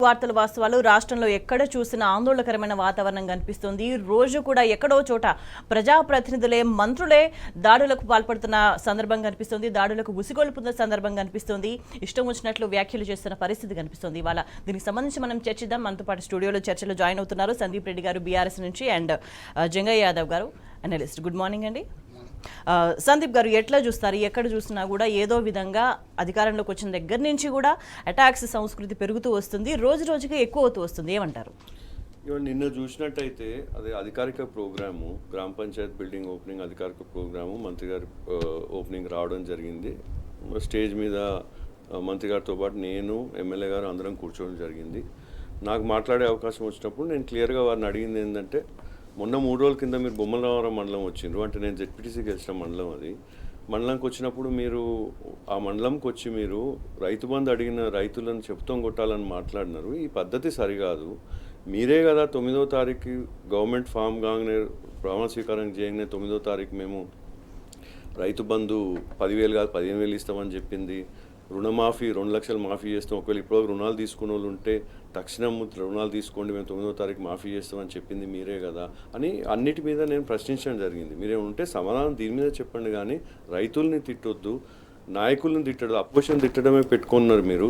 వార్తల వాస్తవాలు రాష్ట్రంలో ఎక్కడ చూసినా ఆందోళనకరమైన వాతావరణం కనిపిస్తుంది. రోజు కూడా ఎక్కడో చోట ప్రజాప్రతినిధులే మంత్రులే దాడులకు పాల్పడుతున్న సందర్భం కనిపిస్తుంది. దాడులకు ఉసిగొల్పుతున్న సందర్భం కనిపిస్తుంది. ఇష్టం వచ్చినట్లు వ్యాఖ్యలు చేస్తున్న పరిస్థితి కనిపిస్తుంది. ఇవాళ దీనికి సంబంధించి మనం చర్చిద్దాం. మనతో పాటు స్టూడియోలో చర్చలో జాయిన్ అవుతున్నారు సందీప్ రెడ్డి గారు బీఆర్ఎస్ నుంచి అండ్ జంగయ్య యాదవ్ గారు అనలిస్ట్. గుడ్ మార్నింగ్ అండి. సందీప్ గారు, ఎట్లా చూస్తారు? ఎక్కడ చూసినా కూడా ఏదో విధంగా అధికారంలోకి వచ్చిన దగ్గర నుంచి కూడా అటాక్స్ సంస్కృతి పెరుగుతూ వస్తుంది, రోజు రోజుకి ఎక్కువ అవుతూ వస్తుంది. ఏమంటారు? నిన్న చూసినట్టయితే అది అధికారిక ప్రోగ్రాము, గ్రామ పంచాయత్ బిల్డింగ్ ఓపెనింగ్ అధికారిక ప్రోగ్రాము, మంత్రి గారి ఓపెనింగ్ రావడం జరిగింది. స్టేజ్ మీద మంత్రి గారితో పాటు నేను, ఎమ్మెల్యే గారు అందరం కూర్చోవడం జరిగింది. నాకు మాట్లాడే అవకాశం వచ్చినప్పుడు నేను క్లియర్గా వారిని అడిగింది ఏంటంటే, మొన్న 3 రోజుల కింద మీరు బొమ్మలరావరం మండలం వచ్చిండ్రు, అంటే నేను జెడ్పీటీసీ గెలిచిన మండలం అది. మండలంకి వచ్చినప్పుడు మీరు ఆ మండలంకి వచ్చి మీరు రైతు బంధు అడిగిన రైతులను చెప్తాం కొట్టాలని మాట్లాడినారు. ఈ పద్ధతి సరికాదు. మీరే కదా 9వ తారీఖు గవర్నమెంట్ ఫామ్ కాగానే ప్రమాణ స్వీకారం చేయగానే 9వ తారీఖు మేము రైతు బంధు 10,000 కాదు 15,000 ఇస్తామని చెప్పింది. రుణమాఫీ 2 లక్షలు మాఫీ చేస్తాం, ఒకవేళ ఇప్పుడు రుణాలు తీసుకున్న వాళ్ళు ఉంటే తక్షణం రుణాలు తీసుకోండి, మేము 9వ తారీఖు మాఫీ చేస్తామని చెప్పింది మీరే కదా అని అన్నిటి మీద నేను ప్రశ్నించడం జరిగింది. మీరేముంటే సమాధానం దీని మీద చెప్పండి, కానీ రైతుల్ని తిట్టొద్దు, నాయకులను తిట్టడు, అపోజిషన్ తిట్టడమే పెట్టుకున్నారు. మీరు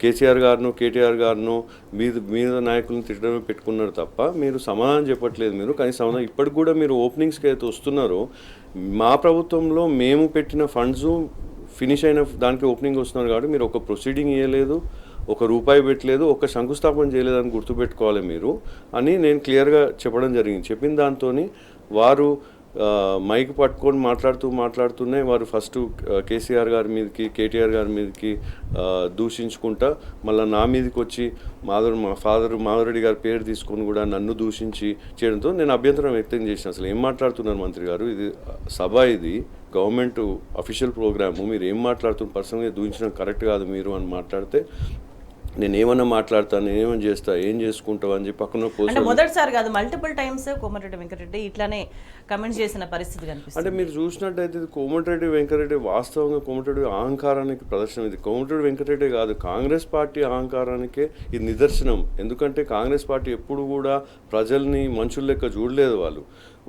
కేసీఆర్ గారును కేటీఆర్ గారును మీద నాయకులను తిట్టడమే పెట్టుకున్నారు తప్ప మీరు సమాధానం చెప్పట్లేదు. మీరు కానీ సమాధానం ఇప్పటికి కూడా మీరు ఓపెనింగ్స్కి అయితే వస్తున్నారో, మా ప్రభుత్వంలో మేము పెట్టిన ఫండ్స్ ఫినిష్ అయిన దానికి ఓపెనింగ్ వస్తున్నారు కాబట్టి మీరు ఒక ప్రొసీడింగ్ ఇవ్వలేదు, ఒక రూపాయి పెట్టలేదు, ఒక శంకుస్థాపన చేయలేదని గుర్తుపెట్టుకోవాలి మీరు అని నేను క్లియర్గా చెప్పడం జరిగింది. చెప్పిన దాంతో వారు మైక్ పట్టుకొని మాట్లాడుతూనే వారు ఫస్ట్ కేసీఆర్ గారి మీదకి కేటీఆర్ గారి మీదకి దూషించుకుంటా మళ్ళీ నా మీదకి వచ్చి మా ఫాదర్ మాధవరెడ్డి గారి పేరు తీసుకొని కూడా నన్ను దూషించి చేయడంతో నేను అభ్యంతరం వ్యక్తం చేసిన. అసలు ఏం మాట్లాడుతున్నారు మంత్రి గారు? ఇది సభ, ఇది గవర్నమెంట్ అఫీషియల్ ప్రోగ్రాము, మీరు ఏం మాట్లాడుతున్న పర్సనల్గా దూషించడం కరెక్ట్ కాదు మీరు అని మాట్లాడితే, నేను ఏమన్నా మాట్లాడతాను, నేనేమని చేస్తా, ఏం చేసుకుంటావు అని చెప్పి పక్కన పోస్ట్ మొదటిసారి కాదు మల్టిపుల్ టైమ్స్ కోమటిరెడ్డి వెంకటరెడ్డి ఇట్లానే కమెంట్స్ చేసిన పరిస్థితి కనిపిస్తుంది. అంటే మీరు చూసినట్టయితే కోమటిరెడ్డి వెంకటరెడ్డి వాస్తవంగా కోమటిరెడ్డి అహంకారానికి ప్రదర్శన. ఇది కోమటిరెడ్డి వెంకటరెడ్డి కాదు, కాంగ్రెస్ పార్టీ అహంకారానికే ఇది నిదర్శనం. ఎందుకంటే కాంగ్రెస్ పార్టీ ఎప్పుడు కూడా ప్రజల్ని మనుషుల లెక్క చూడలేదు.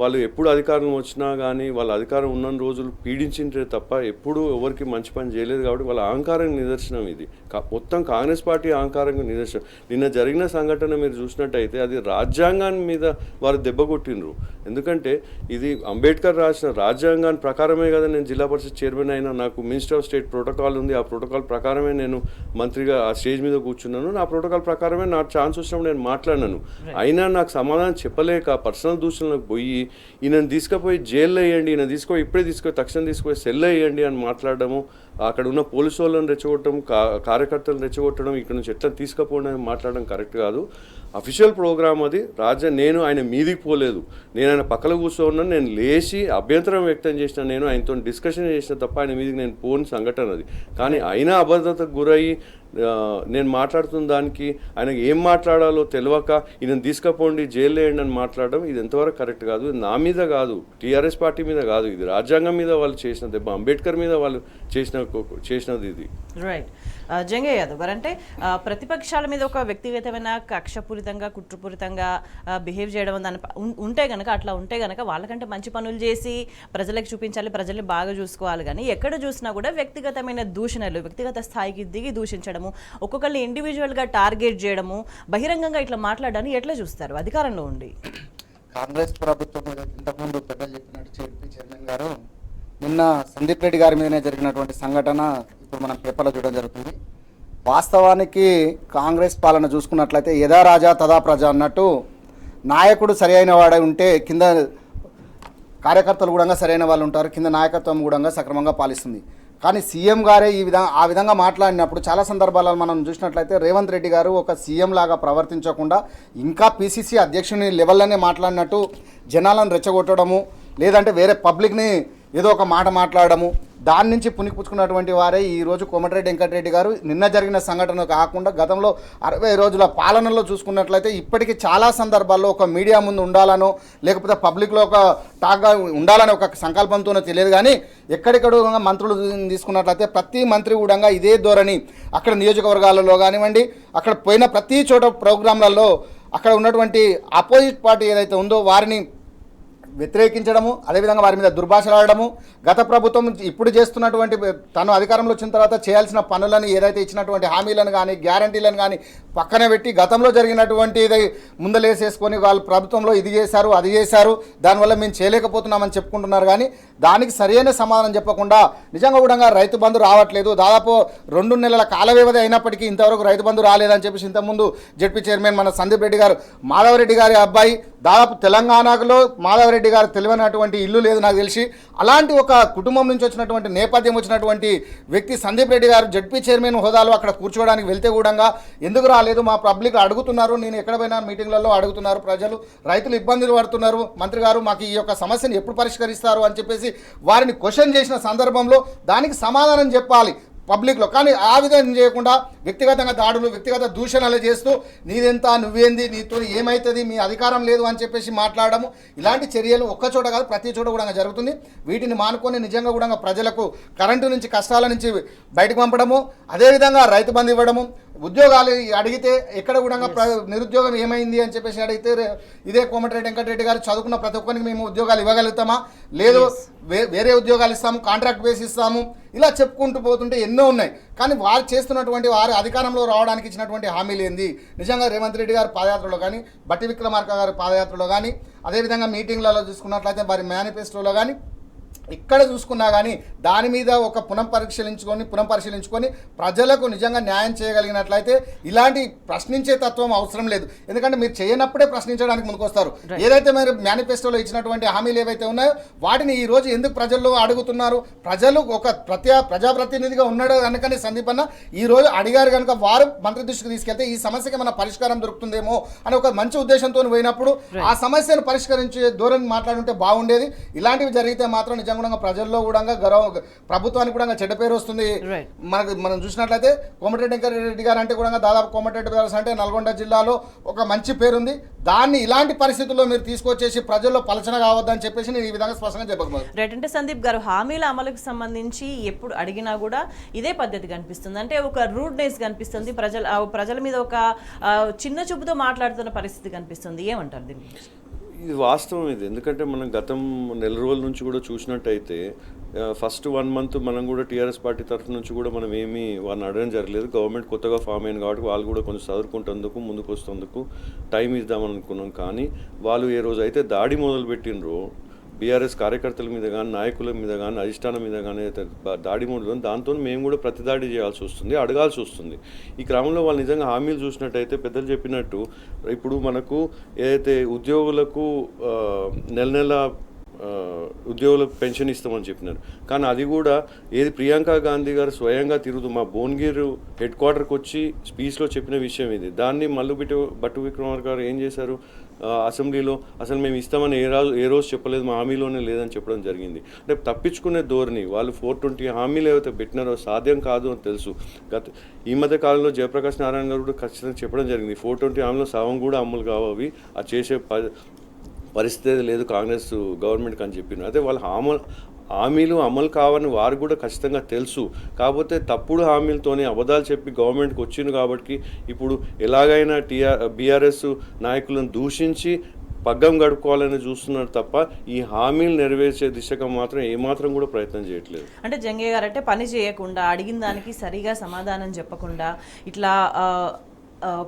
వాళ్ళు ఎప్పుడు అధికారం వచ్చినా కానీ వాళ్ళ అధికారం ఉన్న రోజులు పీడించింటే తప్ప ఎప్పుడు ఎవరికి మంచి పని చేయలేదు. కాబట్టి వాళ్ళ అహంకారానికి నిదర్శనం ఇది. మొత్తం కాంగ్రెస్ పార్టీ అహంకారానికి నిదర్శనం. నిన్న జరిగిన సంఘటన మీరు చూసినట్టయితే అది రాజ్యాంగాన్ని మీద వారు దెబ్బ కొట్టినరు. ఎందుకంటే ఇది అంబేద్కర్ రాసిన రాజ్యాంగాన్ని ప్రకారమే కదా నేను జిల్లా పరిషత్ చైర్మన్ అయినా, నాకు మినిస్టర్ ఆఫ్ స్టేట్ ప్రోటోకాల్ ఉంది, ఆ ప్రోటోకాల్ ప్రకారమే నేను మంత్రిగా ఆ స్టేజ్ మీద కూర్చున్నాను, నా ప్రోటోకాల్ ప్రకారమే నాకు ఛాన్స్ వచ్చినప్పుడు నేను మాట్లాడినాను. అయినా నాకు సమాధానం చెప్పలేక పర్సనల్ దూషణలకు పోయి ఈయనను తీసుకుపోయి జైల్లో వేయండి, ఈయన ఇప్పుడే తక్షణం తీసుకుపోయి సెల్ వేయండి అని మాట్లాడడము, అక్కడ ఉన్న పోలీసు వాళ్ళని రెచ్చగొట్టడం, కార్యకర్తలను రెచ్చగొట్టడం, ఇక్కడ నుంచి ఎట్లా తీసుకుపోవడం మాట్లాడడం కరెక్ట్ కాదు. అఫీషియల్ ప్రోగ్రామ్ అది. నేను ఆయన మీదికి పోలేదు, నేను ఆయన పక్కన కూర్చోన్నాను, నేను లేచి అభ్యంతరం వ్యక్తం చేసిన, నేను ఆయనతో డిస్కషన్ చేసిన తప్ప ఆయన మీదికి నేను పోని సంఘటన అది. కానీ అయినా అభద్రతకు గురయ్యి నేను మాట్లాడుతున్న దానికి ఆయనకు ఏం మాట్లాడాలో తెలియక ఈయన తీసుకుపోండి జైల్లో వేయండి అని మాట్లాడడం ఇది ఎంతవరకు కరెక్ట్ కాదు. ఇది నా మీద కాదు, టీఆర్ఎస్ పార్టీ మీద కాదు, ఇది రాజ్యాంగం మీద వాళ్ళు చేసిన దెబ్బ, అంబేద్కర్ మీద వాళ్ళు చేసినది ఇది. రైట్. జంగయ్య యాదవ్ గారు, అంటే ప్రతిపక్షాల మీద ఒక వ్యక్తిగతమైన కక్షపూరితంగా కుట్రపూరితంగా బిహేవ్ చేయడం ఉంటే గనక, అట్లా ఉంటే గనక వాళ్ళకంటే మంచి పనులు చేసి ప్రజలకు చూపించాలి, ప్రజల్ని బాగా చూసుకోవాలి. కానీ ఎక్కడ చూసినా కూడా వ్యక్తిగతమైన దూషణలు, వ్యక్తిగత స్థాయికి దిగి దూషించడము, ఒక్కొక్కరిని ఇండివిజువల్గా టార్గెట్ చేయడము, బహిరంగంగా ఇట్లా మాట్లాడడాన్ని ఎట్లా చూస్తారు అధికారంలో ఉండి? కాంగ్రెస్ ప్రభుత్వం ఇంతకుముందు పెద్దలు చెప్పినట్టు చైర్మన్ గారు, నిన్న సందీప్ రెడ్డి గారి మీదనే జరిగినటువంటి సంఘటన ఇప్పుడు మనం పేపర్లో చూడడం జరుగుతుంది. వాస్తవానికి కాంగ్రెస్ పాలన చూసుకున్నట్లయితే యథా రాజా తదా ప్రజ అన్నట్టు, నాయకుడు సరి అయిన వాడే ఉంటే కింద కార్యకర్తలు కూడా సరైన వాళ్ళు ఉంటారు, కింద నాయకత్వం కూడా సక్రమంగా పాలిస్తుంది. కానీ సీఎం గారే ఆ విధంగా మాట్లాడినప్పుడు చాలా సందర్భాలలో మనం చూసినట్లయితే రేవంత్ రెడ్డి గారు ఒక సీఎం లాగా ప్రవర్తించకుండా ఇంకా పీసీసీ అధ్యక్షుని లెవెల్లోనే మాట్లాడినట్టు జనాలను రెచ్చగొట్టడము, లేదంటే వేరే పబ్లిక్ని ఏదో ఒక మాట మాట్లాడము, దాని నుంచి పుణిపుచ్చుకున్నటువంటి వారే ఈరోజు కోమటిరెడ్డి వెంకటరెడ్డి గారు నిన్న జరిగిన సంఘటన కాకుండా గతంలో 60 రోజుల పాలనలో చూసుకున్నట్లయితే ఇప్పటికీ చాలా సందర్భాల్లో ఒక మీడియా ముందు ఉండాలనో లేకపోతే పబ్లిక్లో ఒక టాక్గా ఉండాలని ఒక సంకల్పంతోనో తెలియదు, కానీ ఎక్కడెక్కడ మంత్రులు తీసుకున్నట్లయితే ప్రతి మంత్రి కూడా ఇదే ధోరణి అక్కడ నియోజకవర్గాలలో కానివ్వండి, అక్కడ పోయిన ప్రతి చోట ప్రోగ్రాంలలో అక్కడ ఉన్నటువంటి అపోజిట్ పార్టీ ఏదైతే ఉందో వారిని వ్యతిరేకించడము, అదేవిధంగా వారి మీద దుర్భాషలాడము, గత ప్రభుత్వం ఇప్పుడు చేస్తున్నటువంటి తను అధికారంలో వచ్చిన తర్వాత చేయాల్సిన పనులను ఏదైతే ఇచ్చినటువంటి హామీలను కానీ గ్యారంటీలను కానీ పక్కన పెట్టి గతంలో జరిగినటువంటి ముందలేసేసుకొని వాళ్ళు ప్రభుత్వంలో ఇది చేశారు అది చేశారు దానివల్ల మేము చేయలేకపోతున్నామని చెప్పుకుంటున్నారు, కానీ దానికి సరైన సమాధానం చెప్పకుండా నిజంగా కూడా రైతు బంధు రావట్లేదు. దాదాపు 2 నెలల కాల వ్యవధి అయినప్పటికీ ఇంతవరకు రైతు బంధు రాలేదని చెప్పేసి ఇంతకుముందు జెడ్పీ చైర్మన్ మన సందీప్ రెడ్డి గారు, మాధవరెడ్డి గారి అబ్బాయి, దాదాపు తెలంగాణలో మాధవరెడ్డి గారు తెలియనటువంటి ఇల్లు లేదు నాకు తెలిసి. అలాంటి ఒక కుటుంబం నుంచి వచ్చినటువంటి నేపథ్యం వచ్చినటువంటి వ్యక్తి సందీప్ రెడ్డి గారు జెడ్పీ చైర్మన్ హోదాలో అక్కడ కూర్చోవడానికి వెళ్తే కూడా ఎందుకు రాలేదు, మా పబ్లిక్ అడుగుతున్నారు, నేను ఎక్కడ పోయినా మీటింగ్లలో అడుగుతున్నారు, ప్రజలు రైతులు ఇబ్బందులు పడుతున్నారు, మంత్రి గారు మాకు ఈ యొక్క సమస్యను ఎప్పుడు పరిష్కరిస్తారు అని చెప్పేసి వారిని క్వశ్చన్ చేసిన సందర్భంలో దానికి సమాధానం చెప్పాలి పబ్లిక్లో. కానీ ఆ విధంగా చేయకుండా వ్యక్తిగతంగా దాడులు, వ్యక్తిగత దూషణలు చేస్తూ నీదెంత నువ్వేంది, నీతో ఏమవుతుంది, మీ అధికారం లేదు అని చెప్పేసి మాట్లాడము, ఇలాంటి చర్యలు ఒక్క చోట కాదు ప్రతి చోట కూడా జరుగుతుంది. వీటిని మానుకొని నిజంగా కూడా ప్రజలకు కరెంటు నుంచి కష్టాల నుంచి బయటకు పంపడము, అదేవిధంగా రైతు బంధు ఇవ్వడము, ఉద్యోగాలు అడిగితే ఎక్కడ కూడా నిరుద్యోగం ఏమైంది అని చెప్పేసి అడిగితే ఇదే కోమటిరెడ్డి వెంకటరెడ్డి గారు చదువుకున్న ప్రతి ఒక్కరికి మేము ఉద్యోగాలు ఇవ్వగలుగుతామా, లేదు వేరే ఉద్యోగాలు ఇస్తాము, కాంట్రాక్ట్ బేస్ ఇస్తాము, ఇలా చెప్పుకుంటూ పోతుంటే ఎన్నో ఉన్నాయి. కానీ వారు చేస్తున్నటువంటి వారు అధికారంలో రావడానికి ఇచ్చినటువంటి హామీలు ఏంది, నిజంగా రేవంత్ రెడ్డి గారి పాదయాత్రలో కానీ, బట్టి విక్రమార్క గారి పాదయాత్రలో కానీ, అదేవిధంగా మీటింగ్లలో చూసుకున్నట్లయితే వారి మేనిఫెస్టోలో కానీ ఇక్కడ చూసుకున్నా కానీ దాని మీద ఒక పునఃపరిశీలించుకొని ప్రజలకు నిజంగా న్యాయం చేయగలిగినట్లయితే ఇలాంటి ప్రశ్నించే తత్వం అవసరం లేదు. ఎందుకంటే మీరు చేయనప్పుడే ప్రశ్నించడానికి ముందుకొస్తారు. ఏదైతే మీరు మేనిఫెస్టోలో ఇచ్చినటువంటి హామీలు ఏవైతే ఉన్నాయో వాటిని ఈ రోజు ఎందుకు ప్రజల్లో అడుగుతున్నారు, ప్రజలు ఒక ప్రజాప్రతినిధిగా ఉన్నాడు కనుకనే సందీప్ అన్న ఈ రోజు అడిగారు కనుక వారు మంత్రి దృష్టికి తీసుకెళ్తే ఈ సమస్యకి మన పరిష్కారం దొరుకుతుందేమో అని ఒక మంచి ఉద్దేశంతో పోయినప్పుడు ఆ సమస్యను పరిష్కరించే ధోరణి మాట్లాడుంటే బాగుండేది. ఇలాంటివి జరిగితే మాత్రం నిజంగా ప్రజల్లో కూడా ప్రభుత్వానికి కూడా చెడ్డ పేరు వస్తుంది. మనం చూసినట్లయితే కోమటిరెడ్డి వెంకటరెడ్డి గారు అంటే కూడా దాదాపు కోమటిరెడ్డి గారు అంటే నల్గొండ జిల్లాలో ఒక మంచి పేరుంది. దాన్ని ఇలాంటి పరిస్థితుల్లో మీరు తీసుకొచ్చేసి ప్రజల్లో పలచన కావద్దని చెప్పేసి నేను ఈ విధంగా స్పష్టంగా చెప్పగలను. రైట్. అంటే సందీప్ గారు హామీల అమలుకు సంబంధించి ఎప్పుడు అడిగినా కూడా ఇదే పద్ధతి కనిపిస్తుంది, అంటే ఒక రూడ్నెస్ కనిపిస్తుంది, ప్రజల మీద ఒక చిన్న చూపుతో మాట్లాడుతున్న పరిస్థితి కనిపిస్తుంది. ఏమంటారు దీన్ని? ఇది వాస్తవం ఇది. ఎందుకంటే మనం గతం నెల రోజుల నుంచి కూడా చూసినట్టయితే ఫస్ట్ 1 మంత్ మనం కూడా టీఆర్ఎస్ పార్టీ తరఫు నుంచి కూడా మనం ఏమీ వాళ్ళని అడగడం జరగలేదు. గవర్నమెంట్ కొత్తగా ఫామ్ అయింది కాబట్టి వాళ్ళు కూడా కొంచెం చదువుకుంటేందుకు ముందుకు వస్తేందుకు టైం ఇద్దామని అనుకున్నాం. కానీ వాళ్ళు ఏ రోజు అయితే దాడి మొదలుపెట్టినరో బీఆర్ఎస్ కార్యకర్తల మీద కానీ, నాయకుల మీద కానీ, అధిష్టానం మీద కానీ దాడి మొదలు, దాంతో మేము కూడా ప్రతిదాడి చేయాల్సి వస్తుంది, అడగాల్సి వస్తుంది. ఈ క్రమంలో వాళ్ళు నిజంగా హామీలు చూసినట్టయితే పెద్దలు చెప్పినట్టు ఇప్పుడు మనకు ఏదైతే ఉద్యోగులకు నెల ఉద్యోగులకు పెన్షన్ ఇస్తామని చెప్పినారు, కానీ అది కూడా ఏది ప్రియాంక గాంధీ గారు స్వయంగా తిరుగుతూ మా భువనగిరి హెడ్ క్వార్టర్కి వచ్చి స్పీచ్లో చెప్పిన విషయం ఇది. దాన్ని బట్టు విక్రమార్క గారు ఏం చేశారు, అసెంబ్లీలో అసలు మేము ఇస్తామని ఏ రోజు చెప్పలేదు, మా హామీలోనే లేదని చెప్పడం జరిగింది. అంటే తప్పించుకునే ధోరణి. వాళ్ళు 420 హామీలు ఏవైతే పెట్టినారో సాధ్యం కాదు అని తెలుసు. ఈ మధ్య కాలంలో జయప్రకాష్ నారాయణ గారు కూడా ఖచ్చితంగా చెప్పడం జరిగింది, 420 హామీలో సగం కూడా అమలు కావవి, అది చేసే పరిస్థితి లేదు కాంగ్రెస్ గవర్నమెంట్కి అని చెప్పిన. అయితే వాళ్ళ హామీలు అమలు కావని వారు కూడా ఖచ్చితంగా తెలుసు. కాకపోతే తప్పుడు హామీలతోనే అబద్ధాలు చెప్పి గవర్నమెంట్కి వచ్చింది కాబట్టి ఇప్పుడు ఎలాగైనా బీఆర్ఎస్ నాయకులను దూషించి పగ్గం గడుపుకోవాలని చూస్తున్నారు తప్ప ఈ హామీలు నెరవేర్చే దిశగా మాత్రం ఏమాత్రం కూడా ప్రయత్నం చేయట్లేదు. అంటే జంగయ్య గారు అంటే పని చేయకుండా, అడిగిన దానికి సరిగా సమాధానం చెప్పకుండా, ఇట్లా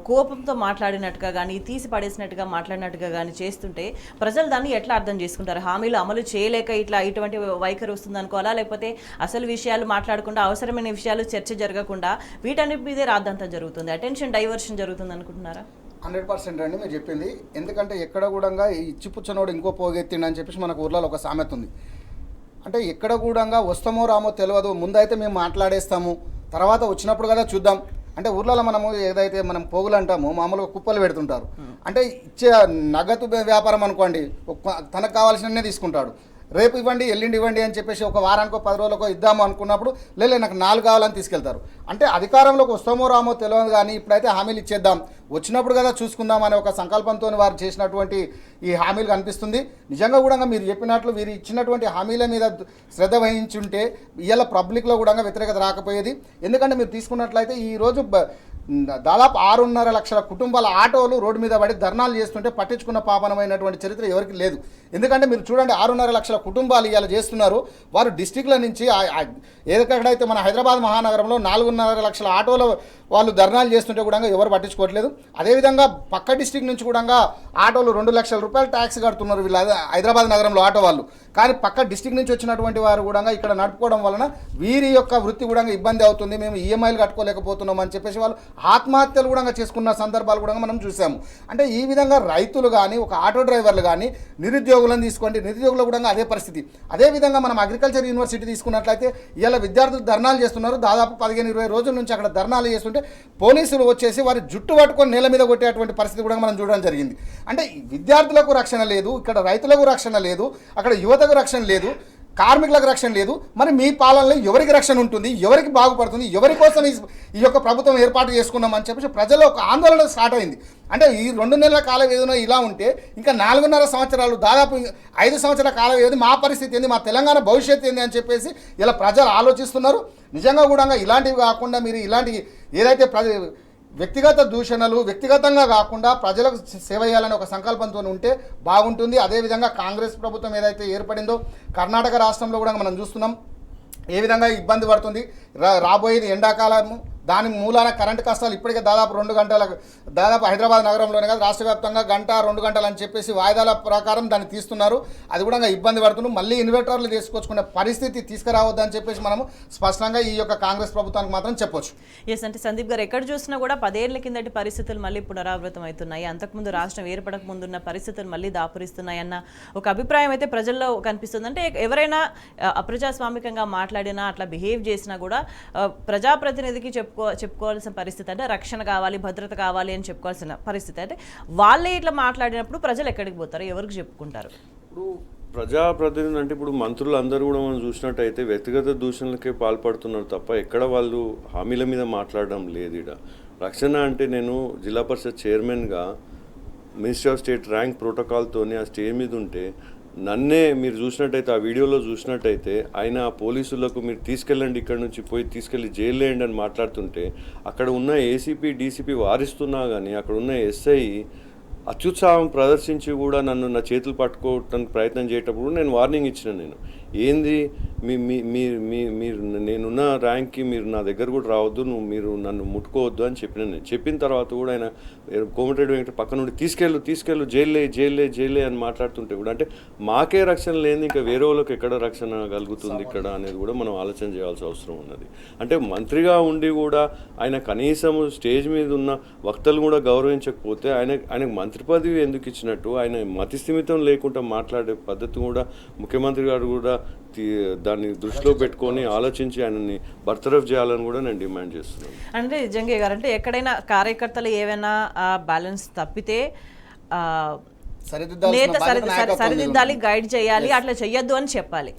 కోపంతో మాట్లాడినట్టుగా కానీ, తీసి పడేసినట్టుగా మాట్లాడినట్టుగా కానీ చేస్తుంటే ప్రజలు దాన్ని ఎట్లా అర్థం చేసుకుంటారు? హామీలు అమలు చేయలేక ఇటువంటి వైఖరి వస్తుంది అనుకోవాలా, లేకపోతే అసలు విషయాలు మాట్లాడకుండా అవసరమైన విషయాలు చర్చ జరగకుండా వీటన్నిటి మీదే రాద్దంతా జరుగుతుంది, అటెన్షన్ డైవర్షన్ జరుగుతుంది అనుకుంటున్నారా? 100% అండి మీరు చెప్పింది. ఎందుకంటే ఎక్కడ కూడా ఇచ్చిపుచ్చనోడు ఇంకో పోగెత్తిండి అని చెప్పేసి మనకు ఊర్లలో ఒక సామెత ఉంది. అంటే ఎక్కడ కూడా వస్తామో రామో తెలియదు, ముందైతే మేము మాట్లాడేస్తాము, తర్వాత వచ్చినప్పుడు కదా చూద్దాం. అంటే ఊర్లలో మనము ఏదైతే మనం పోగులు అంటామో మామూలుగా కుప్పలు పెడుతుంటారు. అంటే ఇచ్చే నగదు వ్యాపారం అనుకోండి, తనకు కావాల్సిననే తీసుకుంటాడు. రేపు ఇవ్వండి ఎల్లుండి ఇవ్వండి అని చెప్పేసి ఒక వారానికో 10 రోజులకో ఇద్దాము అనుకున్నప్పుడు లేదు నాకు 4 కావాలని తీసుకెళ్తారు. అంటే అధికారంలోకి వస్తామో రామో తెలియదు, కానీ ఇప్పుడైతే హామీలు ఇచ్చేద్దాం, వచ్చినప్పుడు కదా చూసుకుందాం అనే ఒక సంకల్పంతో వారు చేసినటువంటి ఈ హామీలు కనిపిస్తుంది. నిజంగా కూడా మీరు చెప్పినట్లు వీరు ఇచ్చినటువంటి హామీల మీద శ్రద్ధ వహించుంటే ఇవాళ పబ్లిక్లో కూడా వ్యతిరేకత రాకపోయేది. ఎందుకంటే మీరు తీసుకున్నట్లయితే ఈరోజు దాదాపు 6.5 లక్షల కుటుంబాల ఆటోలు రోడ్డు మీద పడి ధర్నాలు చేస్తుంటే పట్టించుకున్న పాపనమైనటువంటి చరిత్ర ఎవరికి లేదు. ఎందుకంటే మీరు చూడండి 6.5 లక్షల కుటుంబాలు ఇవాళ చేస్తున్నారు. వారు డిస్టిక్ల నుంచి ఎక్కడైతే మన హైదరాబాద్ మహానగరంలో 4.5 లక్షల ఆటోలు వాళ్ళు ధర్నాలు చేస్తుంటే కూడా ఎవరు పట్టించుకోవట్లేదు. అదేవిధంగా పక్క డిస్టిక్ నుంచి కూడా ఆటోలు 2 లక్షల రూపాయలు ట్యాక్స్ కడుతున్నారు వీళ్ళు హైదరాబాద్ నగరంలో ఆటో వాళ్ళు. కానీ పక్క డిస్టిక్ నుంచి వచ్చినటువంటి వారు కూడా ఇక్కడ నడుపుకోవడం వలన వీరి యొక్క వృత్తి కూడా ఇబ్బంది అవుతుంది, మేము ఈఎంఐలు కట్టుకోలేకపోతున్నాం అని చెప్పేసి వాళ్ళు ఆత్మహత్యలు కూడా చేసుకున్న సందర్భాలు కూడా మనం చూసాము. అంటే ఈ విధంగా రైతులు కానీ ఒక ఆటో డ్రైవర్లు కానీ నిరుద్యోగులను తీసుకోండి, నిరుద్యోగులు కూడా అదే పరిస్థితి. అదేవిధంగా మనం అగ్రికల్చర్ యూనివర్సిటీ తీసుకున్నట్లయితే ఇలా విద్యార్థులు ధర్నాలు చేస్తున్నారు. దాదాపు 15-20 రోజుల నుంచి అక్కడ ధర్నాలు చేస్తుంటే పోలీసులు వచ్చేసి వారి జుట్టు పట్టుకొని నేల మీద కొట్టేటువంటి పరిస్థితి కూడా మనం చూడడం జరిగింది. అంటే విద్యార్థులకు రక్షణ లేదు, ఇక్కడ రైతులకు రక్షణ లేదు, అక్కడ యువతకు రక్షణ లేదు, కార్మికులకు రక్షణ లేదు. మరి మీ పాలనలో ఎవరికి రక్షణ ఉంటుంది, ఎవరికి బాగుపడుతుంది, ఎవరి కోసం ఈ యొక్క ప్రభుత్వం ఏర్పాటు చేసుకున్నామని చెప్పేసి ప్రజల్లో ఒక ఆందోళన స్టార్ట్ అయింది. అంటే ఈ 2 నెలల కాల వ్యవధిలో ఇలా ఉంటే ఇంకా 4.5 సంవత్సరాలు దాదాపు 5 సంవత్సరాల కాల వ్యవధి మా పరిస్థితి ఏంది, మా తెలంగాణ భవిష్యత్తు ఏంది అని చెప్పేసి ఇలా ప్రజలు ఆలోచిస్తున్నారు. నిజంగా కూడా ఇలాంటివి కాకుండా మీరు ఇలాంటి ఏదైతే వ్యక్తిగత దూషణలు వ్యక్తిగతంగా కాకుండా ప్రజలకు సేవ చేయాలనే ఒక సంకల్పంతో ఉంటే బాగుంటుంది. అదేవిధంగా కాంగ్రెస్ ప్రభుత్వం ఏదైతే ఏర్పడిందో కర్ణాటక రాష్ట్రంలో కూడా మనం చూస్తున్నాం ఏ విధంగా ఇబ్బంది పడుతుంది. రాబోయేది ఎండాకాలము, దాని మూలాన కరెంటు కష్టాలు ఇప్పటికే దాదాపు 2 గంటలకు దాదాపు హైదరాబాద్ నగరంలోనే కాదు రాష్ట్ర వ్యాప్తంగా 1-2 గంటలు అని చెప్పేసి వాయిదాల ప్రకారం దాన్ని తీస్తున్నారు. అది కూడా ఇబ్బంది పడుతున్నారు. మళ్ళీ ఇన్వర్టర్లు తీసుకొచ్చుకునే పరిస్థితి తీసుకురావద్దని చెప్పేసి మనము స్పష్టంగా ఈ యొక్క కాంగ్రెస్ ప్రభుత్వానికి మాత్రం చెప్పొచ్చు. ఎస్, అంటే సందీప్ గారు ఎక్కడ చూసినా కూడా 10 ఏళ్ల కిందటి పరిస్థితులు మళ్ళీ పునరావృతం అవుతున్నాయి, అంతకుముందు రాష్ట్రం ఏర్పడక ముందున్న పరిస్థితులు మళ్ళీ దాపురిస్తున్నాయి అన్న ఒక అభిప్రాయం అయితే ప్రజల్లో కనిపిస్తుంది. అంటే ఎవరైనా అప్రజాస్వామికంగా మాట్లాడినా అట్లా బిహేవ్ చేసినా కూడా ప్రజాప్రతినిధికి చెప్పుకోవాల్సిన పరిస్థితి, అంటే రక్షణ కావాలి, భద్రత కావాలి అని చెప్పుకోవాల్సిన పరిస్థితి. అంటే వాళ్ళే ఇట్లా మాట్లాడినప్పుడు ప్రజలు ఎక్కడికి పోతారు, ఎవరికి చెప్పుకుంటారు? ఇప్పుడు ప్రజాప్రతినిధులు అంటే ఇప్పుడు మంత్రులు అందరూ కూడా మనం చూసినట్టయితే వ్యక్తిగత దూషణలకే పాల్పడుతున్నారు తప్ప ఎక్కడ వాళ్ళు హామీల మీద మాట్లాడడం లేదు. ఇక్కడ రక్షణ అంటే నేను జిల్లా పరిషత్ చైర్మన్గా మినిస్ట్రీ ఆఫ్ స్టేట్ ర్యాంక్ ప్రోటోకాల్తోని ఆ స్టేజ్ మీద ఉంటే నన్నే మీరు చూసినట్టయితే ఆ వీడియోలో చూసినట్టయితే ఆయన పోలీసులకు మీరు తీసుకెళ్ళండి, ఇక్కడ నుంచి పోయి తీసుకెళ్ళి జైలు వేయండి అని మాట్లాడుతుంటే అక్కడ ఉన్న ఏసీపీ డీసీపీ వారిస్తున్నా కానీ అక్కడ ఉన్న ఎస్ఐ అత్యుత్సాహం ప్రదర్శించి కూడా నన్ను నా చేతులు పట్టుకోవడానికి ప్రయత్నం చేసేటప్పుడు నేను వార్నింగ్ ఇచ్చిన. నేను ఏంది మీరు నేనున్న ర్యాంక్కి మీరు నా దగ్గర కూడా రావద్దు, మీరు నన్ను ముట్టుకోవద్దు అని చెప్పిన. నేను చెప్పిన తర్వాత కూడా ఆయన కోమటిరెడ్డి వెంకట పక్క నుండి తీసుకెళ్ళు జైలే అని మాట్లాడుతుంటే కూడా అంటే మాకే రక్షణ లేని ఇంకా వేరే వాళ్ళకి ఎక్కడ రక్షణ కలుగుతుంది ఇక్కడ అనేది కూడా మనం ఆలోచన చేయాల్సిన అవసరం ఉన్నది. అంటే మంత్రిగా ఉండి కూడా ఆయన కనీసం స్టేజ్ మీద ఉన్న వక్తలు కూడా గౌరవించకపోతే ఆయనకు మంత్రి పదవి ఎందుకు ఇచ్చినట్టు, ఆయన మతిస్థిమితం లేకుండా మాట్లాడే పద్ధతి కూడా ముఖ్యమంత్రి గారు కూడా దాన్ని దృష్టిలో పెట్టుకొని ఆలోచించి ఆయనని బర్తరఫ్ చేయాలని కూడా నేను డిమాండ్ చేస్తున్నాను. అంటే జంగే గారు, అంటే ఎక్కడైనా కార్యకర్తలు ఏవైనా బ్యాలెన్స్ తప్పితే సరిదిద్దాలి, గైడ్ చేయాలి, అట్లా చెయ్యొద్దు అని చెప్పాలి.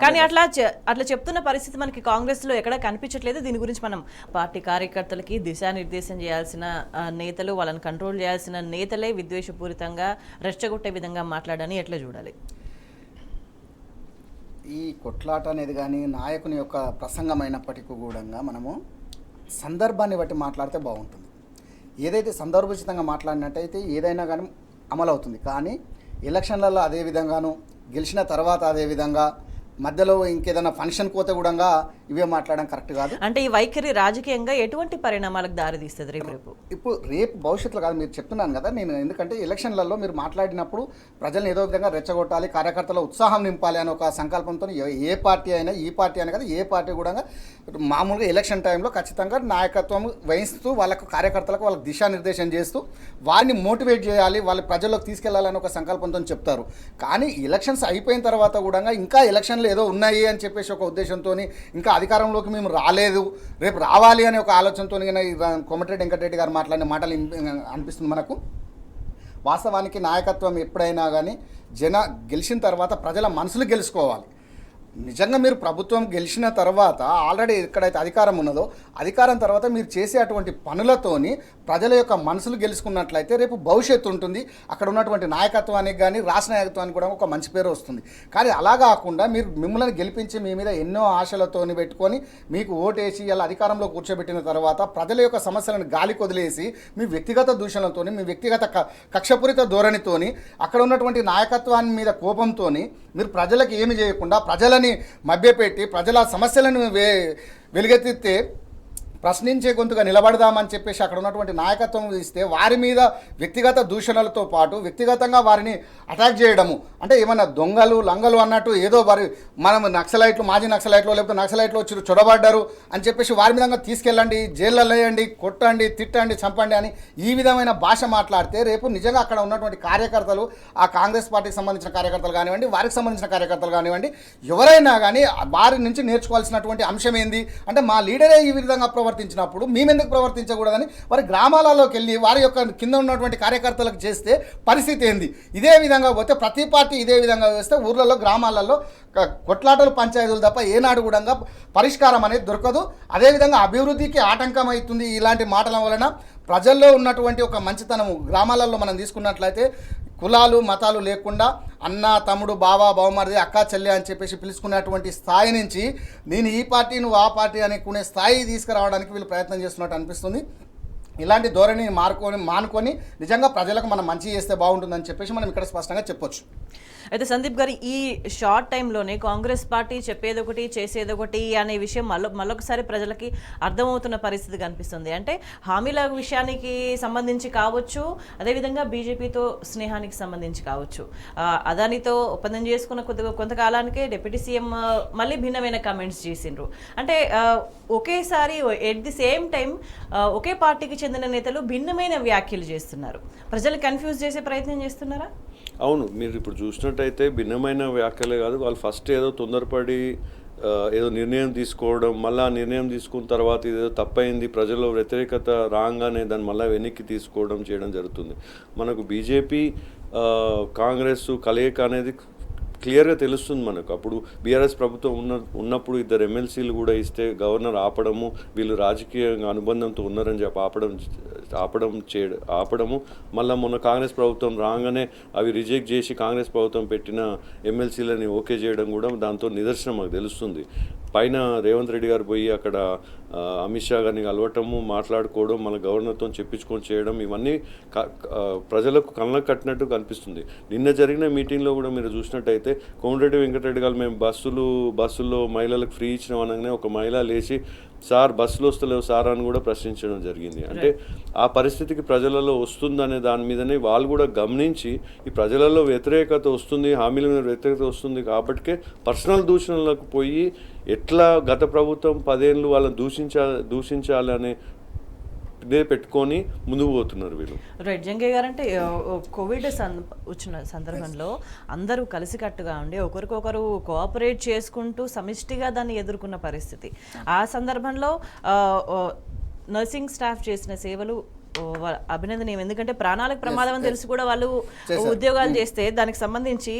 కానీ అట్లా చెప్తున్న పరిస్థితి మనకి కాంగ్రెస్ లో ఎక్కడ కనిపించట్లేదు. దీని గురించి మనం పార్టీ కార్యకర్తలకి దిశానిర్దేశం చేయాల్సిన నేతలు, వాళ్ళని కంట్రోల్ చేయాల్సిన నేతలే విద్వేషపూరితంగా రెచ్చగొట్టే విధంగా మాట్లాడని ఎట్లా చూడాలి? ఈ కొట్లాట అనేది కానీ నాయకుని యొక్క ప్రసంగం అయినప్పటికీ కూడా మనము సందర్భాన్ని బట్టి మాట్లాడితే బాగుంటుంది. ఏదైతే సందర్భోచితంగా మాట్లాడినట్టయితే ఏదైనా కానీ అమలు అవుతుంది. కానీ ఎలక్షన్లలో అదే విధంగాను, గెలిచిన తర్వాత అదే విధంగా, మధ్యలో ఇంకేదైనా ఫంక్షన్ పోతే కూడా ఇవే మాట్లాడడం కరెక్ట్ కాదు. అంటే ఈ వైఖరి రాజకీయంగా ఎటువంటి పరిణామాలకు దారితీస్తుంది ఇప్పుడు రేపు భవిష్యత్తులో కాదు, మీరు చెప్తున్నాను కదా నేను. ఎందుకంటే ఎలక్షన్లలో మీరు మాట్లాడినప్పుడు ప్రజలను ఏదో విధంగా రెచ్చగొట్టాలి, కార్యకర్తల ఉత్సాహం నింపాలి అనే ఒక సంకల్పంతో ఏ పార్టీ అయినా, ఈ పార్టీ అయినా కదా, ఏ పార్టీ కూడా మామూలుగా ఎలక్షన్ టైంలో ఖచ్చితంగా నాయకత్వం వహిస్తూ వాళ్ళకు కార్యకర్తలకు వాళ్ళకి దిశానిర్దేశం చేస్తూ వారిని మోటివేట్ చేయాలి, వాళ్ళ ప్రజల్లోకి తీసుకెళ్లాలని ఒక సంకల్పంతో చెప్తారు. కానీ ఎలక్షన్స్ అయిపోయిన తర్వాత కూడా ఇంకా ఎలక్షన్లు ఏదో ఉన్నాయి అని చెప్పేసి ఒక ఉద్దేశంతో, ఇంకా అధికారంలోకి మేము రాలేదు, రేపు రావాలి అనే ఒక ఆలోచనతో కోమటిరెడ్డి వెంకటరెడ్డి గారు మాట్లాడిన మాటలు అనిపిస్తుంది మనకు. వాస్తవానికి నాయకత్వం ఎప్పుడైనా కానీ గెలిచిన తర్వాత ప్రజల మనసులు గెలుచుకోవాలి. నిజంగా మీరు ప్రభుత్వం గెలిచిన తర్వాత ఆల్రెడీ ఎక్కడైతే అధికారం ఉన్నదో అధికారం తర్వాత మీరు చేసే అటువంటి పనులతోని ప్రజల యొక్క మనసులు గెలుచుకున్నట్లయితే రేపు భవిష్యత్తు ఉంటుంది. అక్కడ ఉన్నటువంటి నాయకత్వానికి కానీ రాష్ట్ర నాయకత్వానికి కూడా ఒక మంచి పేరు వస్తుంది. కానీ అలా కాకుండా మీరు మిమ్మల్ని గెలిపించి మీ మీద ఎన్నో ఆశలతోని పెట్టుకొని మీకు ఓటేసి ఇలా అధికారంలో కూర్చోబెట్టిన తర్వాత ప్రజల యొక్క సమస్యలను గాలి కొదిలేసి మీ వ్యక్తిగత దూషణలతోని మీ వ్యక్తిగత కక్షపూరిత ధోరణితోని అక్కడ ఉన్నటువంటి నాయకత్వాన్ని మీద కోపంతోని మీరు ప్రజలకు ఏమి చేయకుండా ప్రజలని మభ్యపెట్టి ప్రజల సమస్యలను వెలుగెత్తితే ప్రశ్నించే గొంతుగా నిలబడదామని చెప్పేసి అక్కడ ఉన్నటువంటి నాయకత్వం ఇస్తే వారి మీద వ్యక్తిగత దూషణలతో పాటు వ్యక్తిగతంగా వారిని అటాక్ చేయడము అంటే ఏమన్నా దొంగలు లంగలు అన్నట్టు ఏదో మనం నక్సలైట్లు మాజీ నక్సలైట్లు లేకపోతే నక్సలైట్లు వచ్చి చొరబడ్డారు అని చెప్పేసి వారి మీద తీసుకెళ్ళండి, జైల్లో వేయండి, కొట్టండి, తిట్టండి, చంపండి అని ఈ విధమైన భాష మాట్లాడితే రేపు నిజంగా అక్కడ ఉన్నటువంటి కార్యకర్తలు ఆ కాంగ్రెస్ పార్టీకి సంబంధించిన కార్యకర్తలు కానివ్వండి, వారికి సంబంధించిన కార్యకర్తలు కానివ్వండి, ఎవరైనా కానీ వారి నుంచి నేర్చుకోవాల్సినటువంటి అంశం ఏంది అంటే మా లీడరే ఈ విధంగా ప్రవర్తించినప్పుడు మేమెందుకు ప్రవర్తించకూడదని వారి గ్రామాలలోకి వెళ్ళి వారి యొక్క కింద ఉన్నటువంటి కార్యకర్తలకు చేస్తే పరిస్థితి ఏంది? ఇదే విధంగా పోతే ప్రతి పార్టీ ఇదే విధంగా వేస్తే ఊర్లలో గ్రామాలలో కొట్లాటలు పంచాయతీలు తప్ప ఏనాడు కూడా పరిష్కారం అనేది దొరకదు. అదేవిధంగా అభివృద్ధికి ఆటంకం అవుతుంది. ఇలాంటి మాటల వలన ప్రజల్లో ఉన్నటువంటి ఒక మంచితనము గ్రామాలలో మనం తీసుకున్నట్లయితే కులాలు మతాలు లేకుండా అన్న తమ్ముడు బావ బావమరిది అక్క చెల్లె అని చెప్పేసి పిలుచుకునేటువంటి స్థాయి నుంచి నేను ఈ పార్టీ నువ్వు ఆ పార్టీ అనుకునే స్థాయి తీసుకురావడానికి వీళ్ళు ప్రయత్నం చేస్తున్నట్టు అనిపిస్తుంది. ఇలాంటి ధోరణిని మానుకొని నిజంగా ప్రజలకు మనం మంచి చేస్తే బాగుంటుందని చెప్పేసి మనం ఇక్కడ స్పష్టంగా చెప్పొచ్చు. అయితే సందీప్ గారు ఈ షార్ట్ టైంలోనే కాంగ్రెస్ పార్టీ చెప్పేదొకటి చేసేదొకటి అనే విషయం మళ్ళొకసారి ప్రజలకి అర్థమవుతున్న పరిస్థితి కనిపిస్తుంది. అంటే హామీల విషయానికి సంబంధించి కావచ్చు, అదేవిధంగా బీజేపీతో స్నేహానికి సంబంధించి కావచ్చు. అదానితో ఒప్పందం చేసుకున్న కొంతకాలానికే డిప్యూటీ సీఎం మళ్ళీ భిన్నమైన కామెంట్స్ చేసిండ్రు. అంటే ఒకేసారి ఎట్ ది సేమ్ టైం ఒకే పార్టీకి చెందిన నేతలు భిన్నమైన వ్యాఖ్యలు చేస్తున్నారు. ప్రజలు కన్ఫ్యూజ్ చేసే ప్రయత్నం చేస్తున్నారా? అవును, మీరు ఇప్పుడు చూసినట్టయితే భిన్నమైన వ్యాఖ్యలే కాదు, వాళ్ళు ఫస్ట్ ఏదో తొందరపడి ఏదో నిర్ణయం తీసుకోవడం, మళ్ళీ ఆ నిర్ణయం తీసుకున్న తర్వాత ఇదేదో తప్పైంది, ప్రజల్లో వ్యతిరేకత రాగానే దాన్ని మళ్ళీ వెనక్కి తీసుకోవడం చేయడం జరుగుతుంది. మనకు బీజేపీ కాంగ్రెస్ కలయిక అనేది క్లియర్గా తెలుస్తుంది మనకు. అప్పుడు బీఆర్ఎస్ ప్రభుత్వం ఉన్నప్పుడు 2 ఎమ్మెల్సీలు కూడా ఇస్తే గవర్నర్ ఆపడము, వీళ్ళు రాజకీయంగా అనుబంధంతో ఉన్నారని చెప్పి ఆపడము, మళ్ళీ మొన్న కాంగ్రెస్ ప్రభుత్వం రాగానే అవి రిజెక్ట్ చేసి కాంగ్రెస్ ప్రభుత్వం పెట్టిన ఎమ్మెల్సీలని ఓకే చేయడం కూడా దాంతో నిదర్శనం మాకు తెలుస్తుంది. పైన రేవంత్ రెడ్డి గారు పోయి అక్కడ అమిత్ షా గారిని కలవటము, మాట్లాడుకోవడం, మన గవర్నర్తో చెప్పించుకొని చేయడం, ఇవన్నీ ప్రజలకు కళ్ళకు కట్టినట్టు కనిపిస్తుంది. నిన్న జరిగిన మీటింగ్లో కూడా మీరు చూసినట్టయితే కోమటిరెడ్డి వెంకటరెడ్డి గారు మేము బస్సుల్లో మహిళలకు ఫ్రీ ఇచ్చిన అనగానే ఒక మహిళ లేచి సార్ బస్సులు వస్తలేవు సార్ అని కూడా ప్రశ్నించడం జరిగింది. అంటే ఆ పరిస్థితికి ప్రజలలో వస్తుందనే దాని మీదనే వాళ్ళు కూడా గమనించి ఈ ప్రజలలో వ్యతిరేకత వస్తుంది, హామీల మీద వ్యతిరేకత వస్తుంది కాబట్టికే పర్సనల్ దూషణలకు పోయి ఎట్లా గత ప్రభుత్వం 10 ఏళ్ళు వాళ్ళని దూషించాలి అనే ఇదే పెట్టుకొని ముందుకు పోతున్నారు వీళ్ళు. రైట్ జంగయ్య గారు, అంటే కోవిడ్ వచ్చిన సందర్భంలో అందరూ కలిసికట్టుగా ఉండి ఒకరికొకరు కోఆపరేట్ చేసుకుంటూ సమిష్టిగా దాన్ని ఎదుర్కొన్న పరిస్థితి. ఆ సందర్భంలో నర్సింగ్ స్టాఫ్ చేసిన సేవలు అభినందనీయం. ఎందుకంటే ప్రాణాలకు ప్రమాదం అని తెలిసి కూడా వాళ్ళు ఉద్యోగాలు చేస్తే దానికి సంబంధించి